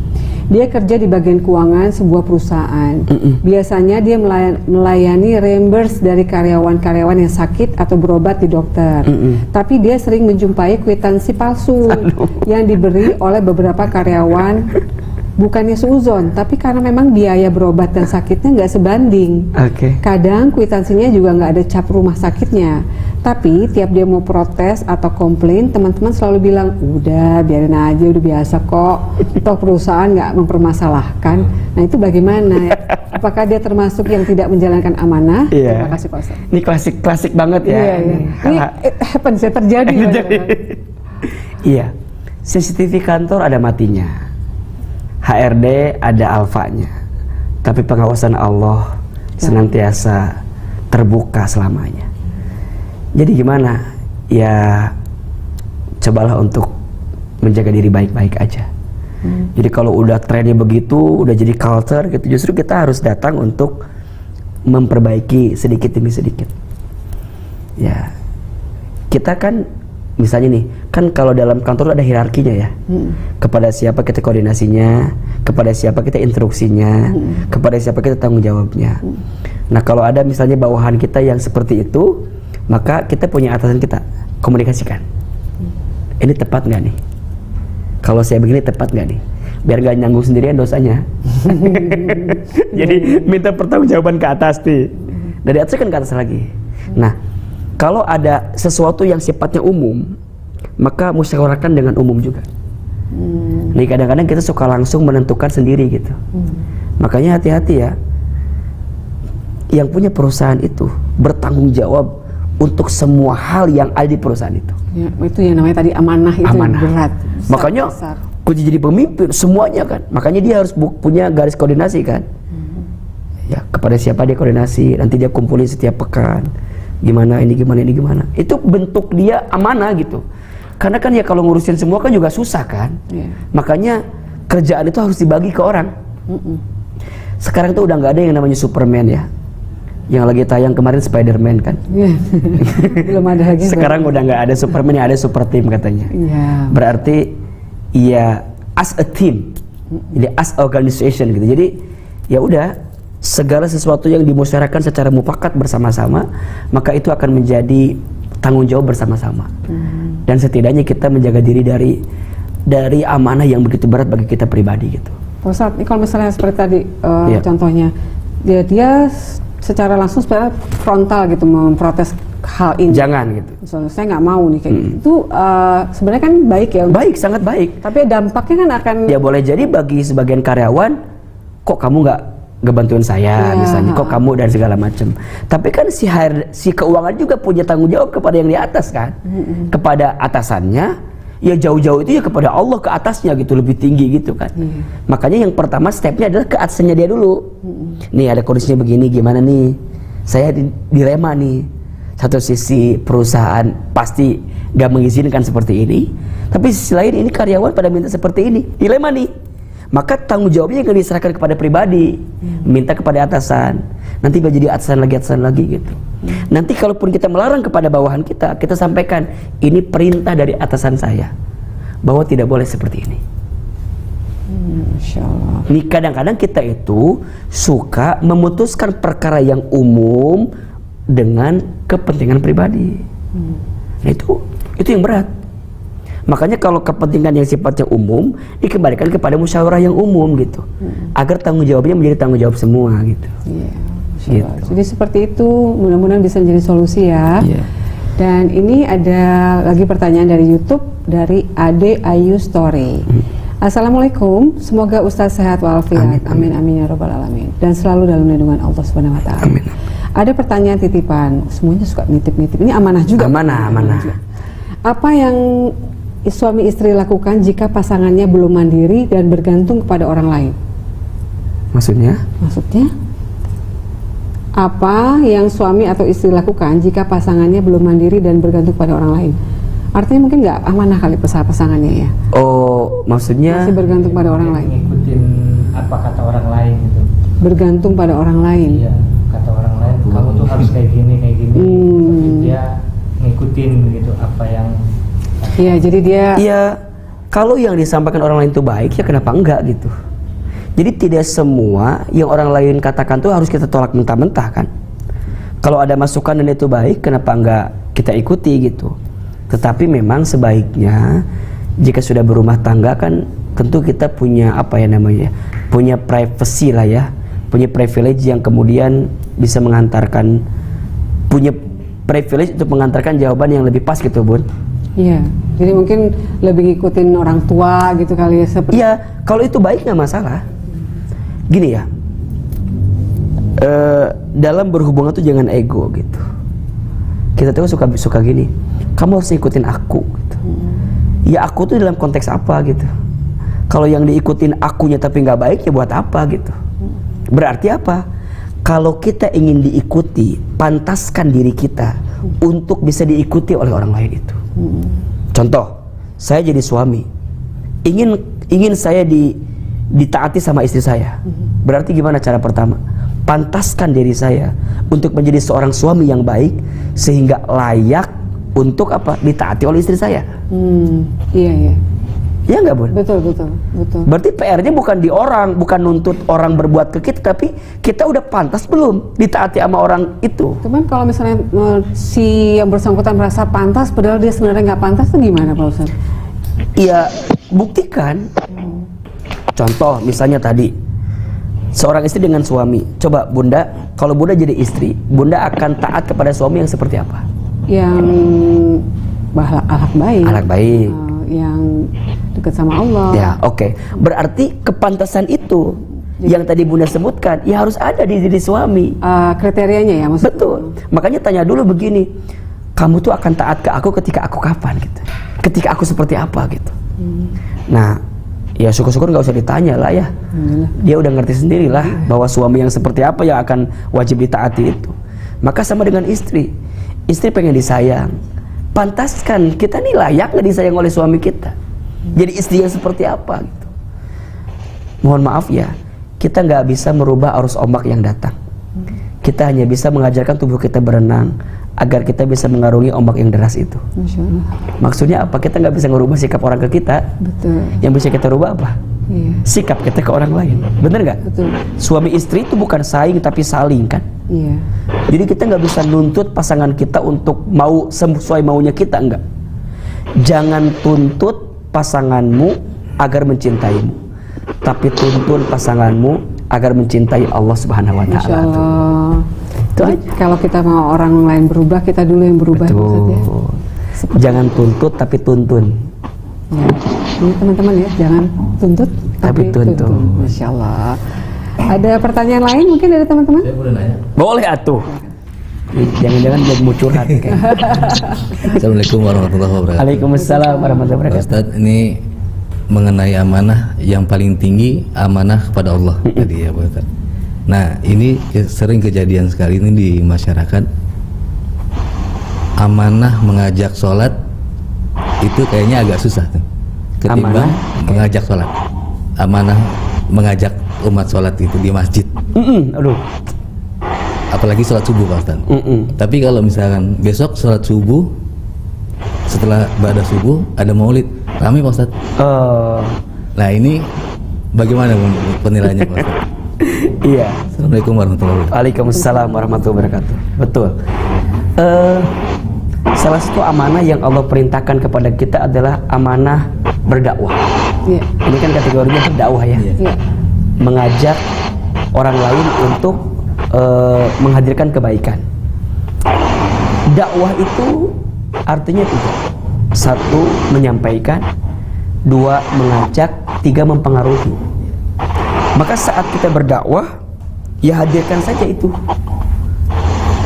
Speaker 2: Dia kerja di bagian keuangan sebuah perusahaan. Biasanya dia melayani reimburse dari karyawan-karyawan yang sakit atau berobat di dokter. Tapi dia sering menjumpai kwitansi palsu yang diberi oleh beberapa karyawan. Bukannya seuzon, tapi karena memang biaya berobat dan sakitnya nggak sebanding. Kadang kwitansinya juga nggak ada cap rumah sakitnya. Tapi tiap dia mau protes atau komplain, teman-teman selalu bilang, udah biarin aja, udah biasa kok. Toh perusahaan nggak mempermasalahkan. Nah itu bagaimana? Apakah dia termasuk yang tidak menjalankan amanah? Terima kasih Pak Ustadz.
Speaker 1: Ini klasik banget ya.
Speaker 2: Ini happen, saya terjadi.
Speaker 1: Iya, CCTV kantor ada matinya. HRD ada alfanya, tapi pengawasan Allah senantiasa terbuka selamanya. Jadi gimana? Ya cobalah untuk menjaga diri baik-baik aja. Jadi kalau udah trennya begitu, udah jadi culture gitu, justru kita harus datang untuk memperbaiki sedikit demi sedikit. Ya, kita kan misalnya nih, kan kalau dalam kantor ada hierarkinya ya. Kepada siapa kita koordinasinya, kepada siapa kita instruksinya, kepada siapa kita tanggung jawabnya. Nah kalau ada misalnya bawahan kita yang seperti itu, maka kita punya atasan kita, komunikasikan. Ini tepat nggak nih? Kalau saya begini tepat nggak nih? Biar nggak nyanggung sendirian dosanya. Jadi minta pertanggungjawaban ke atas nih. Dari atas kan ke atas lagi. Nah, Kalau ada sesuatu yang sifatnya umum, maka musyawarahkan dengan umum juga. Nih kadang-kadang kita suka langsung menentukan sendiri gitu. Makanya hati-hati ya. Yang punya perusahaan itu bertanggung jawab untuk semua hal yang ada di perusahaan itu.
Speaker 2: Ya, itu yang namanya tadi amanah itu
Speaker 1: Amanah.
Speaker 2: berat.
Speaker 1: Makanya kunci jadi pemimpin semuanya kan. Makanya dia harus punya garis koordinasi kan. Ya, kepada siapa dia koordinasi, nanti dia kumpulin setiap pekan. Gimana ini, gimana ini, gimana. Itu bentuk dia amanah gitu. Karena kan ya kalau ngurusin semua kan juga susah kan. Makanya kerjaan itu harus dibagi ke orang. Sekarang tuh udah nggak ada yang namanya Superman ya. Yang lagi tayang kemarin Spider-Man kan.
Speaker 2: Belum ada lagi.
Speaker 1: Sekarang udah nggak ada Superman, yang ada super team katanya. Berarti ya as a team, jadi as organization gitu. Jadi ya udah, segala sesuatu yang dimusyawarahkan secara mufakat bersama-sama, maka itu akan menjadi tanggung jawab bersama-sama. Dan setidaknya kita menjaga diri dari amanah yang begitu berat bagi kita pribadi gitu.
Speaker 2: Pak Ustadz, ini kalau misalnya seperti tadi contohnya, dia secara langsung sebenarnya frontal gitu memprotes hal ini.
Speaker 1: Jangan gitu.
Speaker 2: Misalnya saya nggak mau nih kayak gitu. Itu sebenarnya kan baik ya.
Speaker 1: Baik, sangat baik.
Speaker 2: Tapi dampaknya kan akan.
Speaker 1: Ya boleh jadi bagi sebagian karyawan, kok kamu nggak bantuin saya, misalnya, kok kamu dan segala macam. Tapi kan si keuangan juga punya tanggung jawab kepada yang di atas kan, kepada atasannya. Ya jauh-jauh itu ya kepada Allah, ke atasnya gitu, lebih tinggi gitu kan. Makanya yang pertama stepnya adalah ke atasnya dia dulu. Nih ada kondisinya begini, gimana nih? Saya dilema nih. Satu sisi perusahaan pasti gak mengizinkan seperti ini, tapi sisi lain ini karyawan pada minta seperti ini, dilema nih. Maka tanggung jawabnya yang diserahkan kepada pribadi, minta kepada atasan. Nanti jadi atasan lagi gitu. Nanti kalaupun kita melarang kepada bawahan kita sampaikan, ini perintah dari atasan saya, bahwa tidak boleh seperti ini.
Speaker 2: Masya Allah.
Speaker 1: Nih kadang-kadang kita itu suka memutuskan perkara yang umum dengan kepentingan pribadi. Nah, itu yang berat. Makanya kalau kepentingan yang sifatnya umum dikembalikan kepada musyawarah yang umum gitu, agar tanggung jawabnya menjadi tanggung jawab semua gitu.
Speaker 2: Gitu. Jadi seperti itu, mudah-mudahan bisa menjadi solusi ya. Dan ini ada lagi pertanyaan dari YouTube dari Ade Ayu Story. Assalamualaikum, semoga Ustaz sehat walafiat. Amin amin ya rabbal alamin. Dan selalu dalam lindungan Allah Subhanahu wa taala.
Speaker 1: Amin.
Speaker 2: Ada pertanyaan titipan, semuanya suka nitip-nitip. Ini amanah juga.
Speaker 1: Amanah.
Speaker 2: Apa yang suami istri lakukan jika pasangannya belum mandiri dan bergantung kepada orang lain?
Speaker 1: Maksudnya?
Speaker 2: Apa yang suami atau istri lakukan jika pasangannya belum mandiri dan bergantung pada orang lain? Artinya mungkin nggak amanah kali pasangannya ya?
Speaker 1: Oh, maksudnya?
Speaker 2: Masih bergantung pada orang lain.
Speaker 4: Ngikutin apa kata orang lain gitu.
Speaker 2: Bergantung pada orang lain.
Speaker 4: Iya, kata orang lain. Kamu tuh harus kayak gini. Dia ngikutin gitu apa yang.
Speaker 2: Iya, jadi dia.
Speaker 1: Iya, kalau yang disampaikan orang lain itu baik, ya kenapa enggak gitu? Jadi tidak semua yang orang lain katakan tuh harus kita tolak mentah-mentah kan. Kalau ada masukan dan itu baik, kenapa enggak kita ikuti gitu. Tetapi memang sebaiknya jika sudah berumah tangga kan tentu kita punya punya privacy lah ya, punya privilege yang kemudian bisa mengantarkan, punya privilege untuk mengantarkan jawaban yang lebih pas gitu Bun.
Speaker 2: Iya, jadi mungkin lebih ngikutin orang tua gitu kali ya seperti.
Speaker 1: Iya, kalau itu baik nggak masalah. Gini ya, dalam berhubungan tuh jangan ego gitu. Kita tuh suka gini, kamu harus ikutin aku gitu. Ya aku tuh dalam konteks apa gitu. Kalau yang diikutin akunya tapi nggak baik, ya buat apa gitu. Berarti apa? Kalau kita ingin diikuti, pantaskan diri kita untuk bisa diikuti oleh orang lain itu. Contoh, saya jadi suami, ingin saya ditaati sama istri saya. Berarti gimana cara pertama? Pantaskan diri saya untuk menjadi seorang suami yang baik sehingga layak untuk ditaati oleh istri saya.
Speaker 2: Iya.
Speaker 1: Iya nggak Bun?
Speaker 2: Betul.
Speaker 1: Berarti PR-nya bukan di orang, bukan nuntut orang berbuat ke kita, tapi kita udah pantas belum ditaati sama orang itu.
Speaker 2: Cuman kalau misalnya si yang bersangkutan merasa pantas, padahal dia sebenarnya nggak pantas, itu gimana Pak Ustadz?
Speaker 1: Iya, buktikan. Contoh misalnya tadi, seorang istri dengan suami. Coba Bunda, kalau Bunda jadi istri, Bunda akan taat kepada suami yang seperti apa?
Speaker 2: yang akhlak baik,
Speaker 1: Akhlak baik.
Speaker 2: Yang dekat sama Allah.
Speaker 1: Ya, oke. Berarti kepantasan itu yang tadi Bunda sebutkan, ya harus ada di diri suami.
Speaker 2: Kriterianya ya maksudnya.
Speaker 1: Betul. Makanya tanya dulu begini, kamu tuh akan taat ke aku ketika aku kapan gitu? Ketika aku seperti apa gitu? Nah, ya syukur-syukur nggak usah ditanya lah ya. Dia udah ngerti sendiri lah bahwa suami yang seperti apa yang akan wajib ditaati itu. Maka sama dengan istri. Istri pengen disayang. Pantaskan kita nih layak nggak disayang oleh suami kita. Jadi istri yang seperti apa gitu. Mohon maaf ya, kita nggak bisa merubah arus ombak yang datang. Kita hanya bisa mengajarkan tubuh kita berenang agar kita bisa mengarungi ombak yang deras itu.
Speaker 2: Masya Allah.
Speaker 1: Maksudnya apa? Kita nggak bisa merubah sikap orang ke kita.
Speaker 2: Betul.
Speaker 1: Yang bisa kita rubah apa?
Speaker 2: Iya.
Speaker 1: Sikap kita ke orang lain. Bener nggak?
Speaker 2: Betul.
Speaker 1: Suami istri itu bukan saing tapi saling kan.
Speaker 2: Iya.
Speaker 1: Jadi kita nggak bisa nuntut pasangan kita untuk mau sesuai maunya kita, enggak. Jangan tuntut pasanganmu agar mencintaimu, tapi tuntun pasanganmu agar mencintai Allah Subhanahu Wa
Speaker 2: Masya
Speaker 1: Taala.
Speaker 2: Allah.
Speaker 1: Itu
Speaker 2: Jadi,
Speaker 1: aja.
Speaker 2: kalau kita mau orang lain berubah, kita dulu yang berubah. maksudnya.
Speaker 1: Betul. Jangan tuntut tapi tuntun.
Speaker 2: Ya. Ini teman-teman ya, jangan tuntut
Speaker 1: Tapi tuntun.
Speaker 2: Masya Allah. Ada pertanyaan lain mungkin dari teman-teman?
Speaker 5: Saya boleh nanya?
Speaker 1: Boleh atuh. Jangan-jangan dia mau curhat.
Speaker 5: Assalamualaikum warahmatullahi wabarakatuh.
Speaker 1: Waalaikumsalam warahmatullahi
Speaker 5: Pak
Speaker 1: wabarakatuh.
Speaker 5: Ustadz, ini mengenai amanah yang paling tinggi, amanah kepada Allah tadi ya Pak Ustadz. Nah, ini sering kejadian sekali ini di masyarakat. Amanah mengajak sholat itu kayaknya agak susah tuh, ketimbang mengajak sholat. Amanah mengajak umat sholat itu di masjid,
Speaker 1: Aduh.
Speaker 5: apalagi sholat subuh Pak Ustadz. Tapi kalau misalkan besok sholat subuh, setelah ibadah subuh ada maulid, ramai Pak Ustadz. Nah ini bagaimana penilaiannya Pak Ustadz?
Speaker 1: Iya.
Speaker 5: Assalamualaikum warahmatullahi wabarakatuh.
Speaker 1: Waalaikumsalam warahmatullahi wabarakatuh. Betul. Salah satu amanah yang Allah perintahkan kepada kita adalah amanah berdakwah.
Speaker 2: Iya.
Speaker 1: Ini kan kategorinya berdakwah ya.
Speaker 2: Iya.
Speaker 1: Mengajak orang lain untuk menghadirkan kebaikan. Dakwah itu artinya tiga. Satu, menyampaikan. Dua, mengajak. Tiga, mempengaruhi. Maka saat kita berdakwah, ya hadirkan saja itu.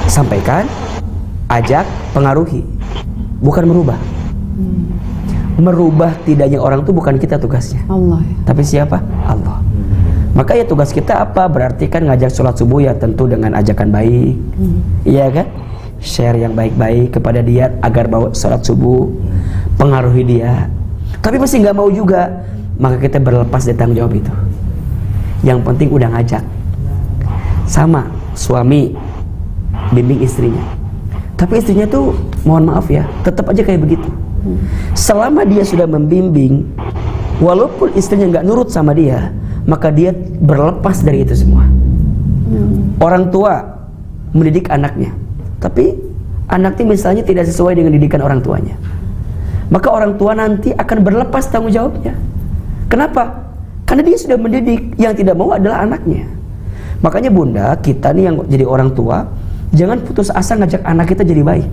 Speaker 1: Sampaikan, ajak, pengaruhi. Bukan merubah. Merubah tidaknya orang itu bukan kita tugasnya.
Speaker 2: Allah ya.
Speaker 1: Tapi siapa? Allah. Maka ya tugas kita apa? Berarti kan ngajak sholat subuh ya tentu dengan ajakan baik. Iya kan? Share yang baik-baik kepada dia agar bawa sholat subuh. Pengaruhi dia. Tapi masih nggak mau juga. Maka kita berlepas dari tanggung jawab itu. Yang penting udah ngajak. Sama suami bimbing istrinya. Tapi istrinya tuh mohon maaf ya, tetap aja kayak begitu. Selama dia sudah membimbing, walaupun istrinya nggak nurut sama dia, maka dia berlepas dari itu semua. Orang tua mendidik anaknya, tapi anaknya misalnya tidak sesuai dengan didikan orang tuanya, maka orang tua nanti akan berlepas tanggung jawabnya. Kenapa? Karena dia sudah mendidik, yang tidak mau adalah anaknya. Makanya bunda, kita nih yang jadi orang tua, jangan putus asa ngajak anak kita jadi baik,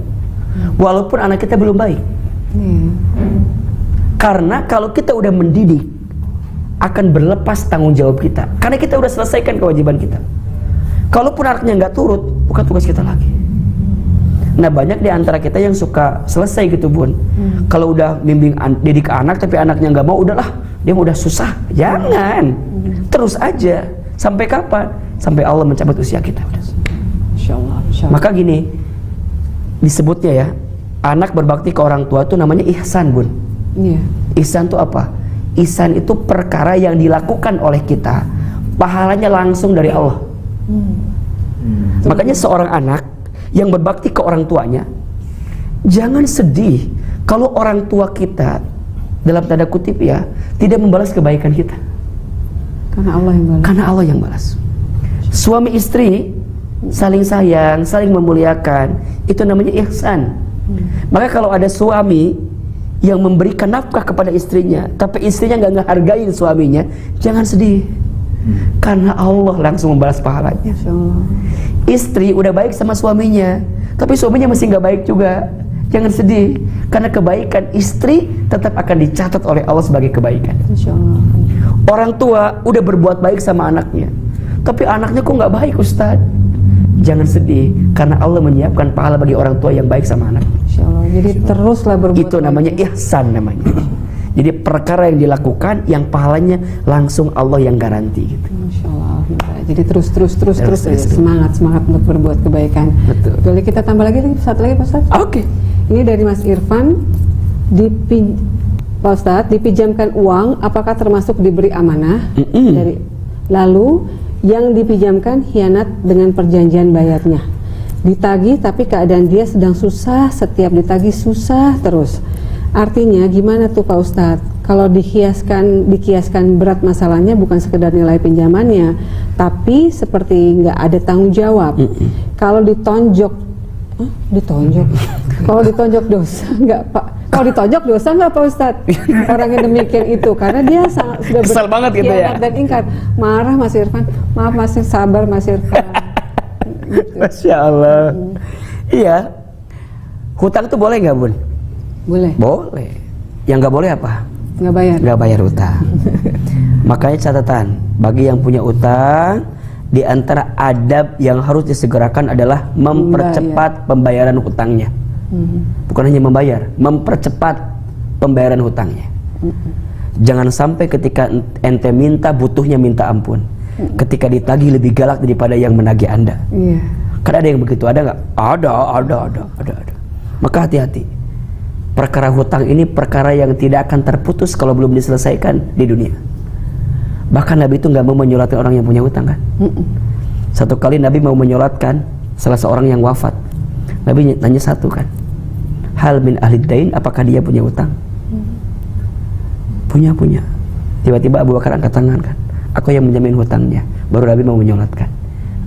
Speaker 1: walaupun anak kita belum baik. Karena kalau kita udah mendidik, akan berlepas tanggung jawab kita. Karena kita udah selesaikan kewajiban kita. Kalaupun anaknya nggak turut, bukan tugas kita lagi. Nah banyak di antara kita yang suka selesai gitu bun. Kalau udah bimbing didik anak, tapi anaknya nggak mau, udahlah, dia udah susah. Jangan, terus aja. Sampai kapan? Sampai Allah mencabut usia kita.
Speaker 2: Insya Allah.
Speaker 1: Maka gini, disebutnya ya, anak berbakti ke orang tua itu namanya ihsan bun.
Speaker 2: Iya.
Speaker 1: Ihsan itu apa? Ihsan itu perkara yang dilakukan oleh kita, pahalanya langsung dari Allah. Makanya seorang anak yang berbakti ke orang tuanya, jangan sedih kalau orang tua kita dalam tanda kutip ya tidak membalas kebaikan kita.
Speaker 2: Karena Allah yang balas.
Speaker 1: Karena Allah yang balas. Suami istri saling sayang, saling memuliakan, itu namanya ihsan. Maka kalau ada suami yang memberikan nafkah kepada istrinya, tapi istrinya nggak ngehargain suaminya, jangan sedih. Karena Allah langsung membalas pahalanya.
Speaker 2: Insya Allah.
Speaker 1: Istri udah baik sama suaminya, tapi suaminya masih nggak baik juga. Jangan sedih, karena kebaikan istri tetap akan dicatat oleh Allah sebagai kebaikan.
Speaker 2: Masya Allah.
Speaker 1: Orang tua udah berbuat baik sama anaknya, tapi anaknya kok nggak baik, Ustaz. Jangan sedih, karena Allah menyiapkan pahala bagi orang tua yang baik sama anak.
Speaker 2: Masya Allah. Jadi teruslah berbuat
Speaker 1: Itu namanya
Speaker 2: baik.
Speaker 1: ihsan namanya. Jadi perkara yang dilakukan, yang pahalanya langsung Allah yang garanti gitu.
Speaker 2: Masya Allah. Jadi terus
Speaker 1: Terus.
Speaker 2: semangat untuk berbuat kebaikan.
Speaker 1: Betul.
Speaker 2: Boleh kita tambah lagi satu lagi Pak Ustaz?
Speaker 1: Oke.
Speaker 2: Ini dari Mas Irfan. Pak Ustaz, dipinjamkan uang apakah termasuk diberi amanah? Lalu yang dipinjamkan hianat dengan perjanjian bayarnya. Ditagih tapi keadaan dia sedang susah, setiap ditagih susah terus. Artinya gimana tuh Pak Ustadz? Kalau dikiaskan berat masalahnya bukan sekedar nilai pinjamannya, tapi seperti nggak ada tanggung jawab. Kalau ditonjok kalau ditonjok dosa nggak Pak? Kalau ditonjok dosa nggak Pak Ustadz? Orang yang demikian itu karena dia sudah
Speaker 1: Kesal banget gitu ya?
Speaker 2: dan ingkar. Marah Mas Irfan. Maaf Mas, sabar Mas Irfan. Gitu.
Speaker 1: Masya Allah. Iya. Hutang tuh boleh nggak Bun?
Speaker 2: Boleh.
Speaker 1: Boleh. Yang nggak boleh apa?
Speaker 2: Nggak bayar.
Speaker 1: Nggak bayar hutang. Makanya catatan bagi yang punya utang, di antara adab yang harus disegerakan adalah mempercepat pembayaran hutangnya. Bukan hanya membayar, mempercepat pembayaran hutangnya. Jangan sampai ketika ente minta, butuhnya minta ampun. Ketika ditagih lebih galak daripada yang menagih Anda.
Speaker 2: Iya.
Speaker 1: Kan ada yang begitu, ada nggak? Ada. Maka hati-hati. Perkara hutang ini perkara yang tidak akan terputus kalau belum diselesaikan di dunia. Bahkan Nabi itu nggak mau menyolatkan orang yang punya hutang kan? Satu kali Nabi mau menyolatkan salah seorang yang wafat. Nabi nanya satu kan, hal min ahli dain, apakah dia punya hutang? Punya. Tiba-tiba Abu Bakar angkat tangan kan, aku yang menjamin hutangnya. Baru Nabi mau menyolatkan.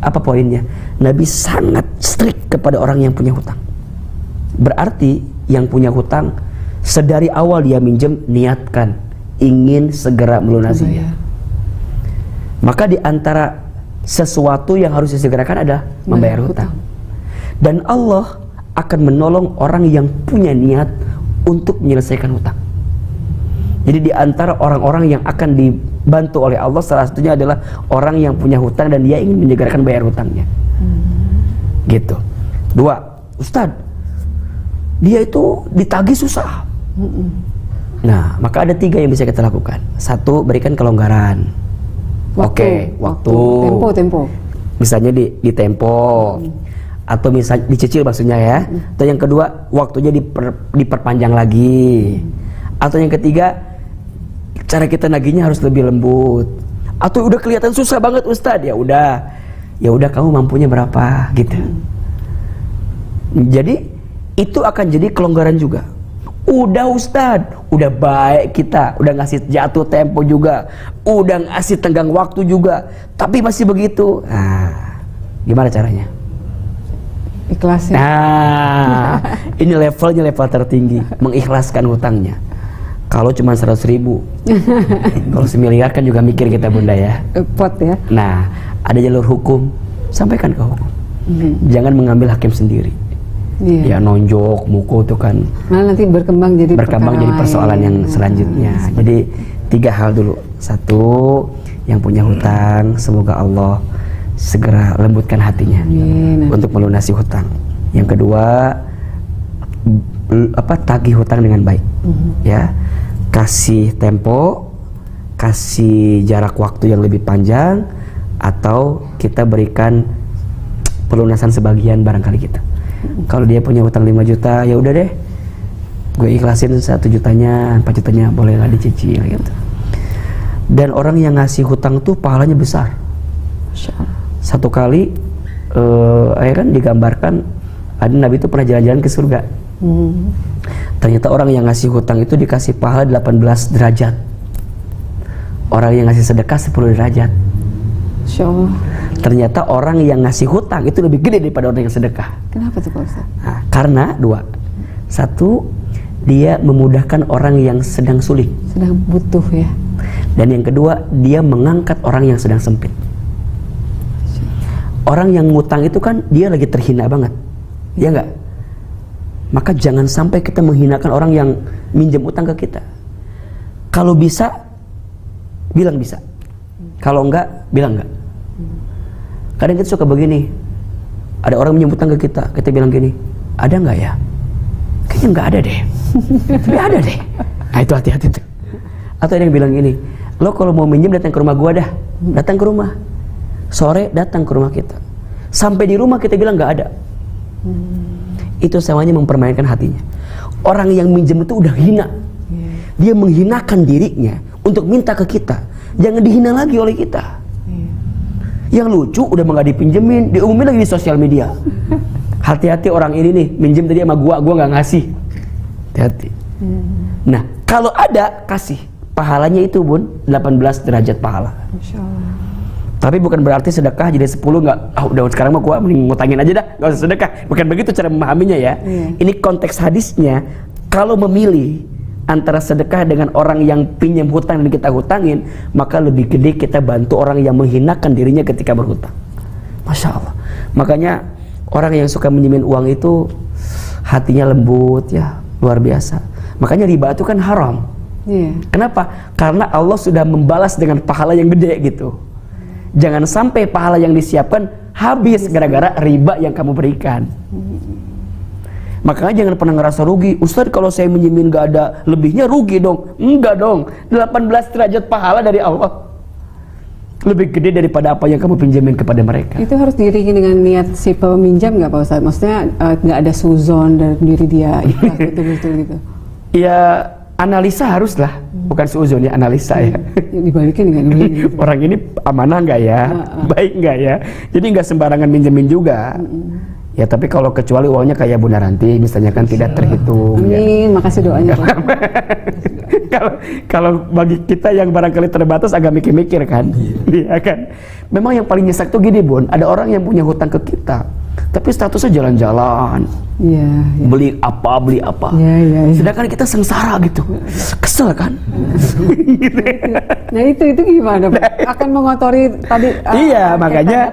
Speaker 1: Apa poinnya? Nabi sangat strict kepada orang yang punya hutang. Berarti yang punya hutang sedari awal dia minjem niatkan ingin segera melunasinya. Maka di antara sesuatu yang harus disegerakan adalah membayar hutang. Dan Allah akan menolong orang yang punya niat untuk menyelesaikan hutang. Jadi di antara orang-orang yang akan dibantu oleh Allah salah satunya adalah orang yang punya hutang dan dia ingin menyegerakan bayar hutangnya. Gitu. 2, Ustadz, dia itu ditagih susah. Nah, maka ada 3 yang bisa kita lakukan. 1, berikan kelonggaran. Waktu.
Speaker 2: Tempo.
Speaker 1: Misalnya di tempo. Atau misalnya dicicil maksudnya ya. Atau yang kedua, waktunya diperpanjang lagi. Atau yang ketiga, cara kita nagihnya harus lebih lembut. Atau udah kelihatan susah banget Ustadz, ya udah kamu mampunya berapa gitu. Jadi itu akan jadi kelonggaran juga. Udah Ustadz, udah baik kita, udah ngasih jatuh tempo juga, udah ngasih tenggang waktu juga, tapi masih begitu. Nah, gimana caranya?
Speaker 2: Ikhlasin.
Speaker 1: Nah, ini levelnya level tertinggi, mengikhlaskan hutangnya. Kalau cuma 100.000, kalau 1 miliar kan juga mikir kita Bunda ya.
Speaker 2: Pot ya.
Speaker 1: Nah, ada jalur hukum, sampaikan ke hukum. Jangan mengambil hakim sendiri. Ya nonjok, mukul itu kan
Speaker 2: malah nanti berkembang jadi
Speaker 1: persoalan yang selanjutnya. Jadi 3 hal dulu. 1, yang punya hutang, semoga Allah segera lembutkan hatinya untuk melunasi hutang. Yang kedua, tagih hutang dengan baik. Ya, kasih tempo, kasih jarak waktu yang lebih panjang, atau kita berikan pelunasan sebagian barangkali kita. Kalau dia punya hutang 5 juta, ya udah deh, gue ikhlasin 1 jutanya, 4 jutanya bolehlah dicicil gitu. Dan orang yang ngasih hutang tuh pahalanya besar. Satu kali kan digambarkan ada Nabi itu pernah jalan-jalan ke surga. Ternyata orang yang ngasih hutang itu dikasih pahala 18 derajat. Orang yang ngasih sedekah 10 derajat. Ternyata orang yang ngasih hutang itu lebih gede daripada orang yang sedekah.
Speaker 2: Kenapa tuh Pak Ustaz?
Speaker 1: Nah, karena 2. 1, dia memudahkan orang yang sedang sulit,
Speaker 2: sedang butuh ya.
Speaker 1: Dan yang kedua, dia mengangkat orang yang sedang sempit. Orang yang ngutang itu kan dia lagi terhina banget, Ya enggak? Maka jangan sampai kita menghinakan orang yang minjem utang ke kita. Kalau bisa, bilang bisa. Kalau enggak, bilang enggak. Kadang kita suka begini, ada orang minjem utang ke kita bilang gini, ada enggak ya? Kayaknya enggak ada deh. Tapi ada deh. Nah itu hati-hati tuh. Atau ada yang bilang gini, lo kalau mau minjem datang ke rumah gua dah. Datang ke rumah. Sore datang ke rumah kita. Sampai di rumah kita bilang enggak ada. Itu semuanya mempermainkan hatinya. Orang yang minjem itu udah hina. Dia menghinakan dirinya untuk minta ke kita. Jangan dihina lagi oleh kita. Yang lucu udah nggak dipinjemin, diumumin lagi di sosial media. Hati-hati orang ini nih, minjem tadi sama gua nggak ngasih. Hati-hati. Nah, kalau ada kasih, pahalanya itu Bun 18 derajat pahala.
Speaker 2: Masya Allah.
Speaker 1: Tapi bukan berarti sedekah jadi 10 nggak, udah sekarang mah gua mending ngutangin aja dah, nggak usah sedekah. Bukan begitu cara memahaminya ya. Ini konteks hadisnya, kalau memilih antara sedekah dengan orang yang pinjam hutang dan kita hutangin, maka lebih gede kita bantu orang yang menghinakan dirinya ketika berhutang. Masya Allah. Makanya orang yang suka minjemin uang itu hatinya lembut ya, luar biasa. Makanya riba itu kan haram. Kenapa? Karena Allah sudah membalas dengan pahala yang gede gitu. Jangan sampai pahala yang disiapkan habis gara-gara riba yang kamu berikan. Makanya jangan pernah ngerasa rugi. Ustaz, kalau saya minjemin gak ada lebihnya rugi dong. Enggak dong. 18 derajat pahala dari Allah lebih gede daripada apa yang kamu pinjemin kepada mereka.
Speaker 2: Itu harus diiringi dengan niat si peminjam nggak Pak Ustaz? Maksudnya nggak ada suzon dari diri dia, ikhlas betul-betul gitu.
Speaker 1: Ya analisa haruslah, bukan seuzon ya, analisa ya.
Speaker 2: Dibalikin nggak dibalikin gitu.
Speaker 1: Orang ini amanah nggak ya, baik nggak ya. Jadi nggak sembarangan minjemin juga. Ya tapi kalau kecuali uangnya kayak Bunda Ranti misalnya kan tidak terhitung.
Speaker 2: Amin, ya. Makasih doanya.
Speaker 1: Kalau bagi kita yang barangkali terbatas agak mikir-mikir kan, iya kan. Memang yang paling nyesek tuh gini Bun, ada orang yang punya hutang ke kita, tapi statusnya jalan-jalan, beli apa. Sedangkan kita sengsara gitu, kesel kan. Gitu.
Speaker 2: Nah itu gimana Pak? Akan mengotori tadi?
Speaker 1: Iya makanya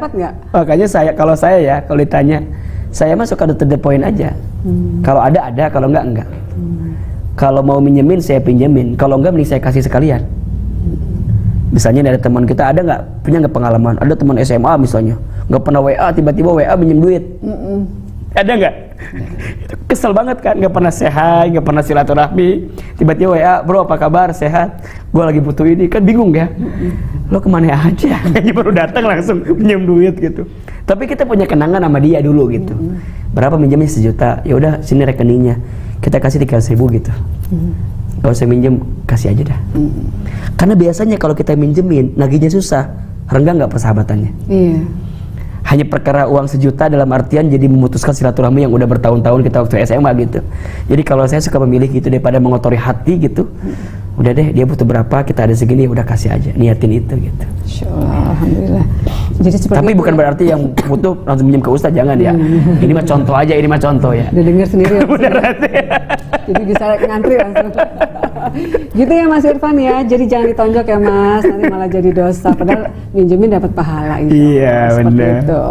Speaker 1: kalau saya ditanya, saya mah suka to the point aja. Kalau ada, kalau enggak. Kalau mau minjemin saya pinjemin, kalau enggak mending saya kasih sekalian. Misalnya ada teman kita, punya nggak pengalaman? Ada teman SMA misalnya, nggak pernah WA, tiba-tiba WA minjem duit. Ada nggak? Kesel banget kan, nggak pernah sehat, nggak pernah silaturahmi, tiba-tiba WA, bro apa kabar, sehat? Gue lagi butuh ini, kan bingung ya? Lo kemana aja? Kayaknya baru datang langsung minjem duit gitu. Tapi kita punya kenangan sama dia dulu gitu. Berapa minjemnya 1 juta? Ya udah sini rekeningnya, kita kasih 3.000 gitu. Gak usah minjem, kasih aja dah. Karena biasanya kalau kita minjemin, nagihnya susah, renggang nggak persahabatannya.
Speaker 2: Iya.
Speaker 1: Hanya perkara uang 1 juta dalam artian jadi memutuskan silaturahmi yang udah bertahun-tahun kita waktu SMA gitu. Jadi kalau saya suka memilih gitu daripada mengotori hati gitu, udah deh dia butuh berapa, kita ada segini, udah kasih aja, niatin itu gitu.
Speaker 2: Insyaallah, alhamdulillah. Jadi
Speaker 1: tapi bukan berarti yang butuh langsung minjem ke Ustaz, jangan ya. Ini mah contoh aja, ya.
Speaker 2: Udah dengar sendiri ya.
Speaker 1: Beneran.
Speaker 2: Jadi bisa ngantri langsung. Gitu ya Mas Irfan ya. Jadi jangan ditonjok ya Mas, nanti malah jadi dosa. Padahal minjemin dapat pahala gitu.
Speaker 1: Iya benar.
Speaker 2: Itu.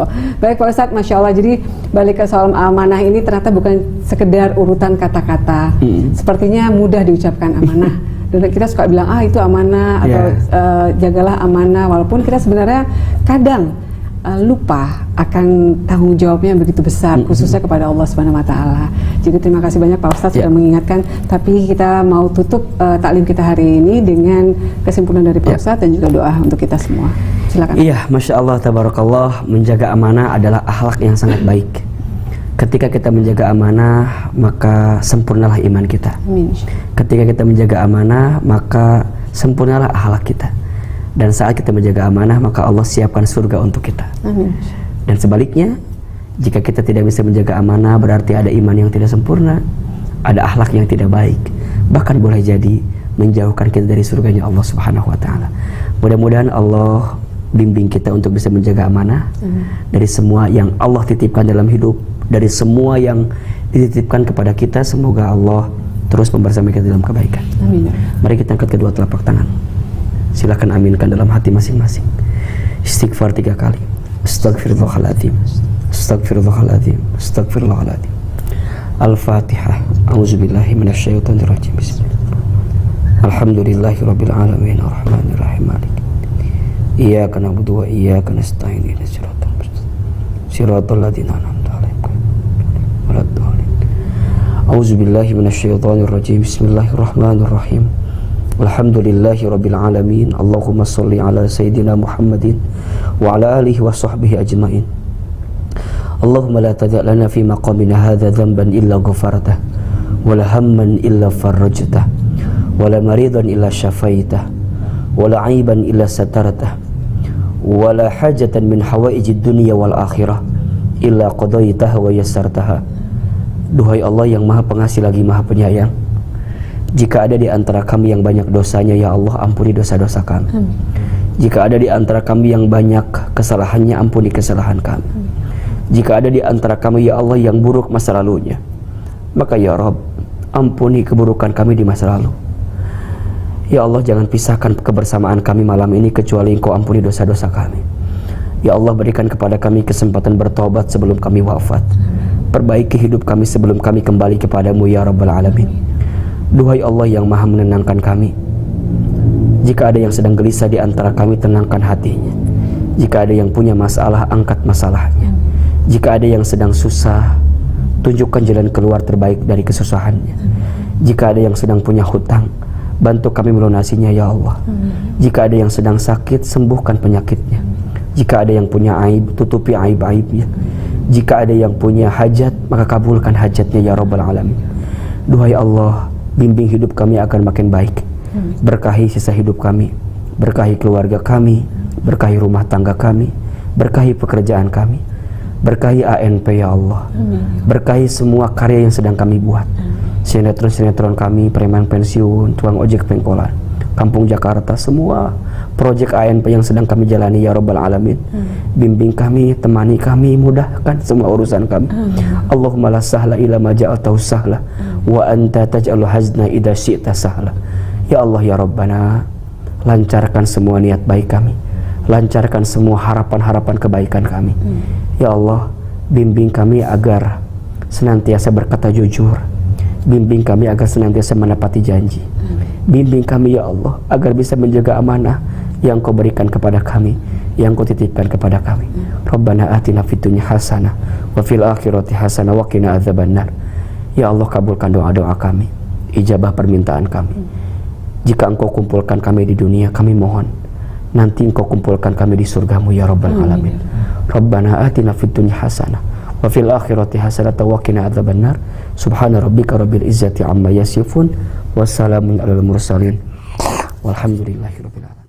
Speaker 2: Baik Pak Ustadz, Masya Allah. Jadi balik ke soal amanah ini ternyata bukan sekedar urutan kata-kata. Sepertinya mudah diucapkan amanah. Dan kita suka bilang itu amanah atau jagalah amanah. Walaupun kita sebenarnya kadang lupa akan tanggung jawabnya yang begitu besar, khususnya kepada Allah Subhanahu Wa Taala. Jadi terima kasih banyak Pak Ustadz sudah mengingatkan. Tapi kita mau tutup taklim kita hari ini dengan kesimpulan dari Pak Ustadz dan juga doa untuk kita semua. Silakan.
Speaker 1: Iya, Masya Allah, Tabarakallah. Menjaga amanah adalah akhlak yang sangat baik. Ketika kita menjaga amanah, maka sempurnalah iman kita.
Speaker 2: Amin.
Speaker 1: Ketika kita menjaga amanah, maka sempurnalah akhlak kita. Dan saat kita menjaga amanah, maka Allah siapkan surga untuk kita.
Speaker 2: Amin.
Speaker 1: Dan sebaliknya, jika kita tidak bisa menjaga amanah, berarti ada iman yang tidak sempurna, ada akhlak yang tidak baik, bahkan boleh jadi menjauhkan kita dari surganya Allah Subhanahu Wa Taala. Mudah-mudahan Allah bimbing kita untuk bisa menjaga amanah dari semua yang Allah titipkan dalam hidup, dari semua yang dititipkan kepada kita. Semoga Allah terus membersamai kita dalam kebaikan.
Speaker 2: Amin.
Speaker 1: Mari kita angkat kedua telapak tangan. Silakan aminkan dalam hati masing-masing. Istighfar 3 kali. Astaghfirullahaladzim. Astaghfirullahaladzim. Astaghfirullahaladzim. Al-Fatihah. A'udzubillahi minasyaitonirrajim. Bismillah. Alhamdulillahirabbil alamin arrahmanir rahim maliki. Iyyaka na'budu wa iyyaka nasta'in. Ihdinas siratal mustaqim. Siratal ladzina an'amta 'alaihim ghairil dhalin. A'udzubillahi minasyaitonirrajim. Bismillahirrahmanirrahim. Alhamdulillahirabbil alamin. Allahumma shalli ala sayyidina Muhammadin wa ala alihi wa sahbihi ajmain. Allahumma la tada' lana fi maqamina hadha dhanban illa ghafartah wa la hamman illa farajtah wa la maridan illa syafaitah wa la aiban illa satartah wa la hajatan min hawaijid dunya wal akhirah illa qadaitaha wa yassartaha. Duhai Allah yang Maha Pengasih lagi Maha Penyayang, jika ada di antara kami yang banyak dosanya, ya Allah ampuni dosa-dosa kami. Jika ada di antara kami yang banyak kesalahannya, ampuni kesalahan kami. Jika ada di antara kami, ya Allah, yang buruk masa lalunya, maka ya Rabb, ampuni keburukan kami di masa lalu. Ya Allah, jangan pisahkan kebersamaan kami malam ini kecuali Engkau ampuni dosa-dosa kami. Ya Allah, berikan kepada kami kesempatan bertobat sebelum kami wafat. Perbaiki hidup kami sebelum kami kembali kepadamu ya Rabbal Alamin. Duhai Allah yang Maha menenangkan kami, jika ada yang sedang gelisah di antara kami, tenangkan hatinya. Jika ada yang punya masalah, angkat masalahnya. Jika ada yang sedang susah, tunjukkan jalan keluar terbaik dari kesusahannya. Jika ada yang sedang punya hutang, bantu kami melunasinya ya Allah. Jika ada yang sedang sakit, sembuhkan penyakitnya. Jika ada yang punya aib, tutupi aib-aibnya. Jika ada yang punya hajat, maka kabulkan hajatnya ya Rabbal Alamin. Duhai Allah, bimbing hidup kami akan makin baik. Berkahi sisa hidup kami, berkahi keluarga kami, berkahi rumah tangga kami, berkahi pekerjaan kami, berkahi ANP ya Allah. Berkahi semua karya yang sedang kami buat. Sinetron-sinetron kami, preman pensiun, tukang ojek pengkolan, Kampung Jakarta, semua proyek ANP yang sedang kami jalani ya Rabbal Alamin. Bimbing kami, temani kami, mudahkan semua urusan kami. Allahumma la sahla illa ma ja'altahu sahla wa anta taj'alul hazna idza syi'ta sahla. Ya Allah ya Rabbana, lancarkan semua niat baik kami, lancarkan semua harapan-harapan kebaikan kami. Ya Allah, bimbing kami agar senantiasa berkata jujur. Bimbing kami agar senantiasa menepati janji. Bimbing kami ya Allah agar bisa menjaga amanah yang Kau berikan kepada kami, yang Kau titipkan kepada kami. Rabbana atina fid dunya hasanah wa fil akhirati hasanah wa qina adzabannar. Ya Allah, kabulkan doa-doa kami, ijabah permintaan kami. Jika Engkau kumpulkan kami di dunia, kami mohon nanti Engkau kumpulkan kami di surgamu ya Rabbal Alamin. Rabbana atina fid dunya hasanah wa fil akhirati hasanah wa qina adzabannar. Subhana rabbika rabbil izzati amma yasifun, wassalamun alal mursalin, walhamdulillahi rabbil alamin.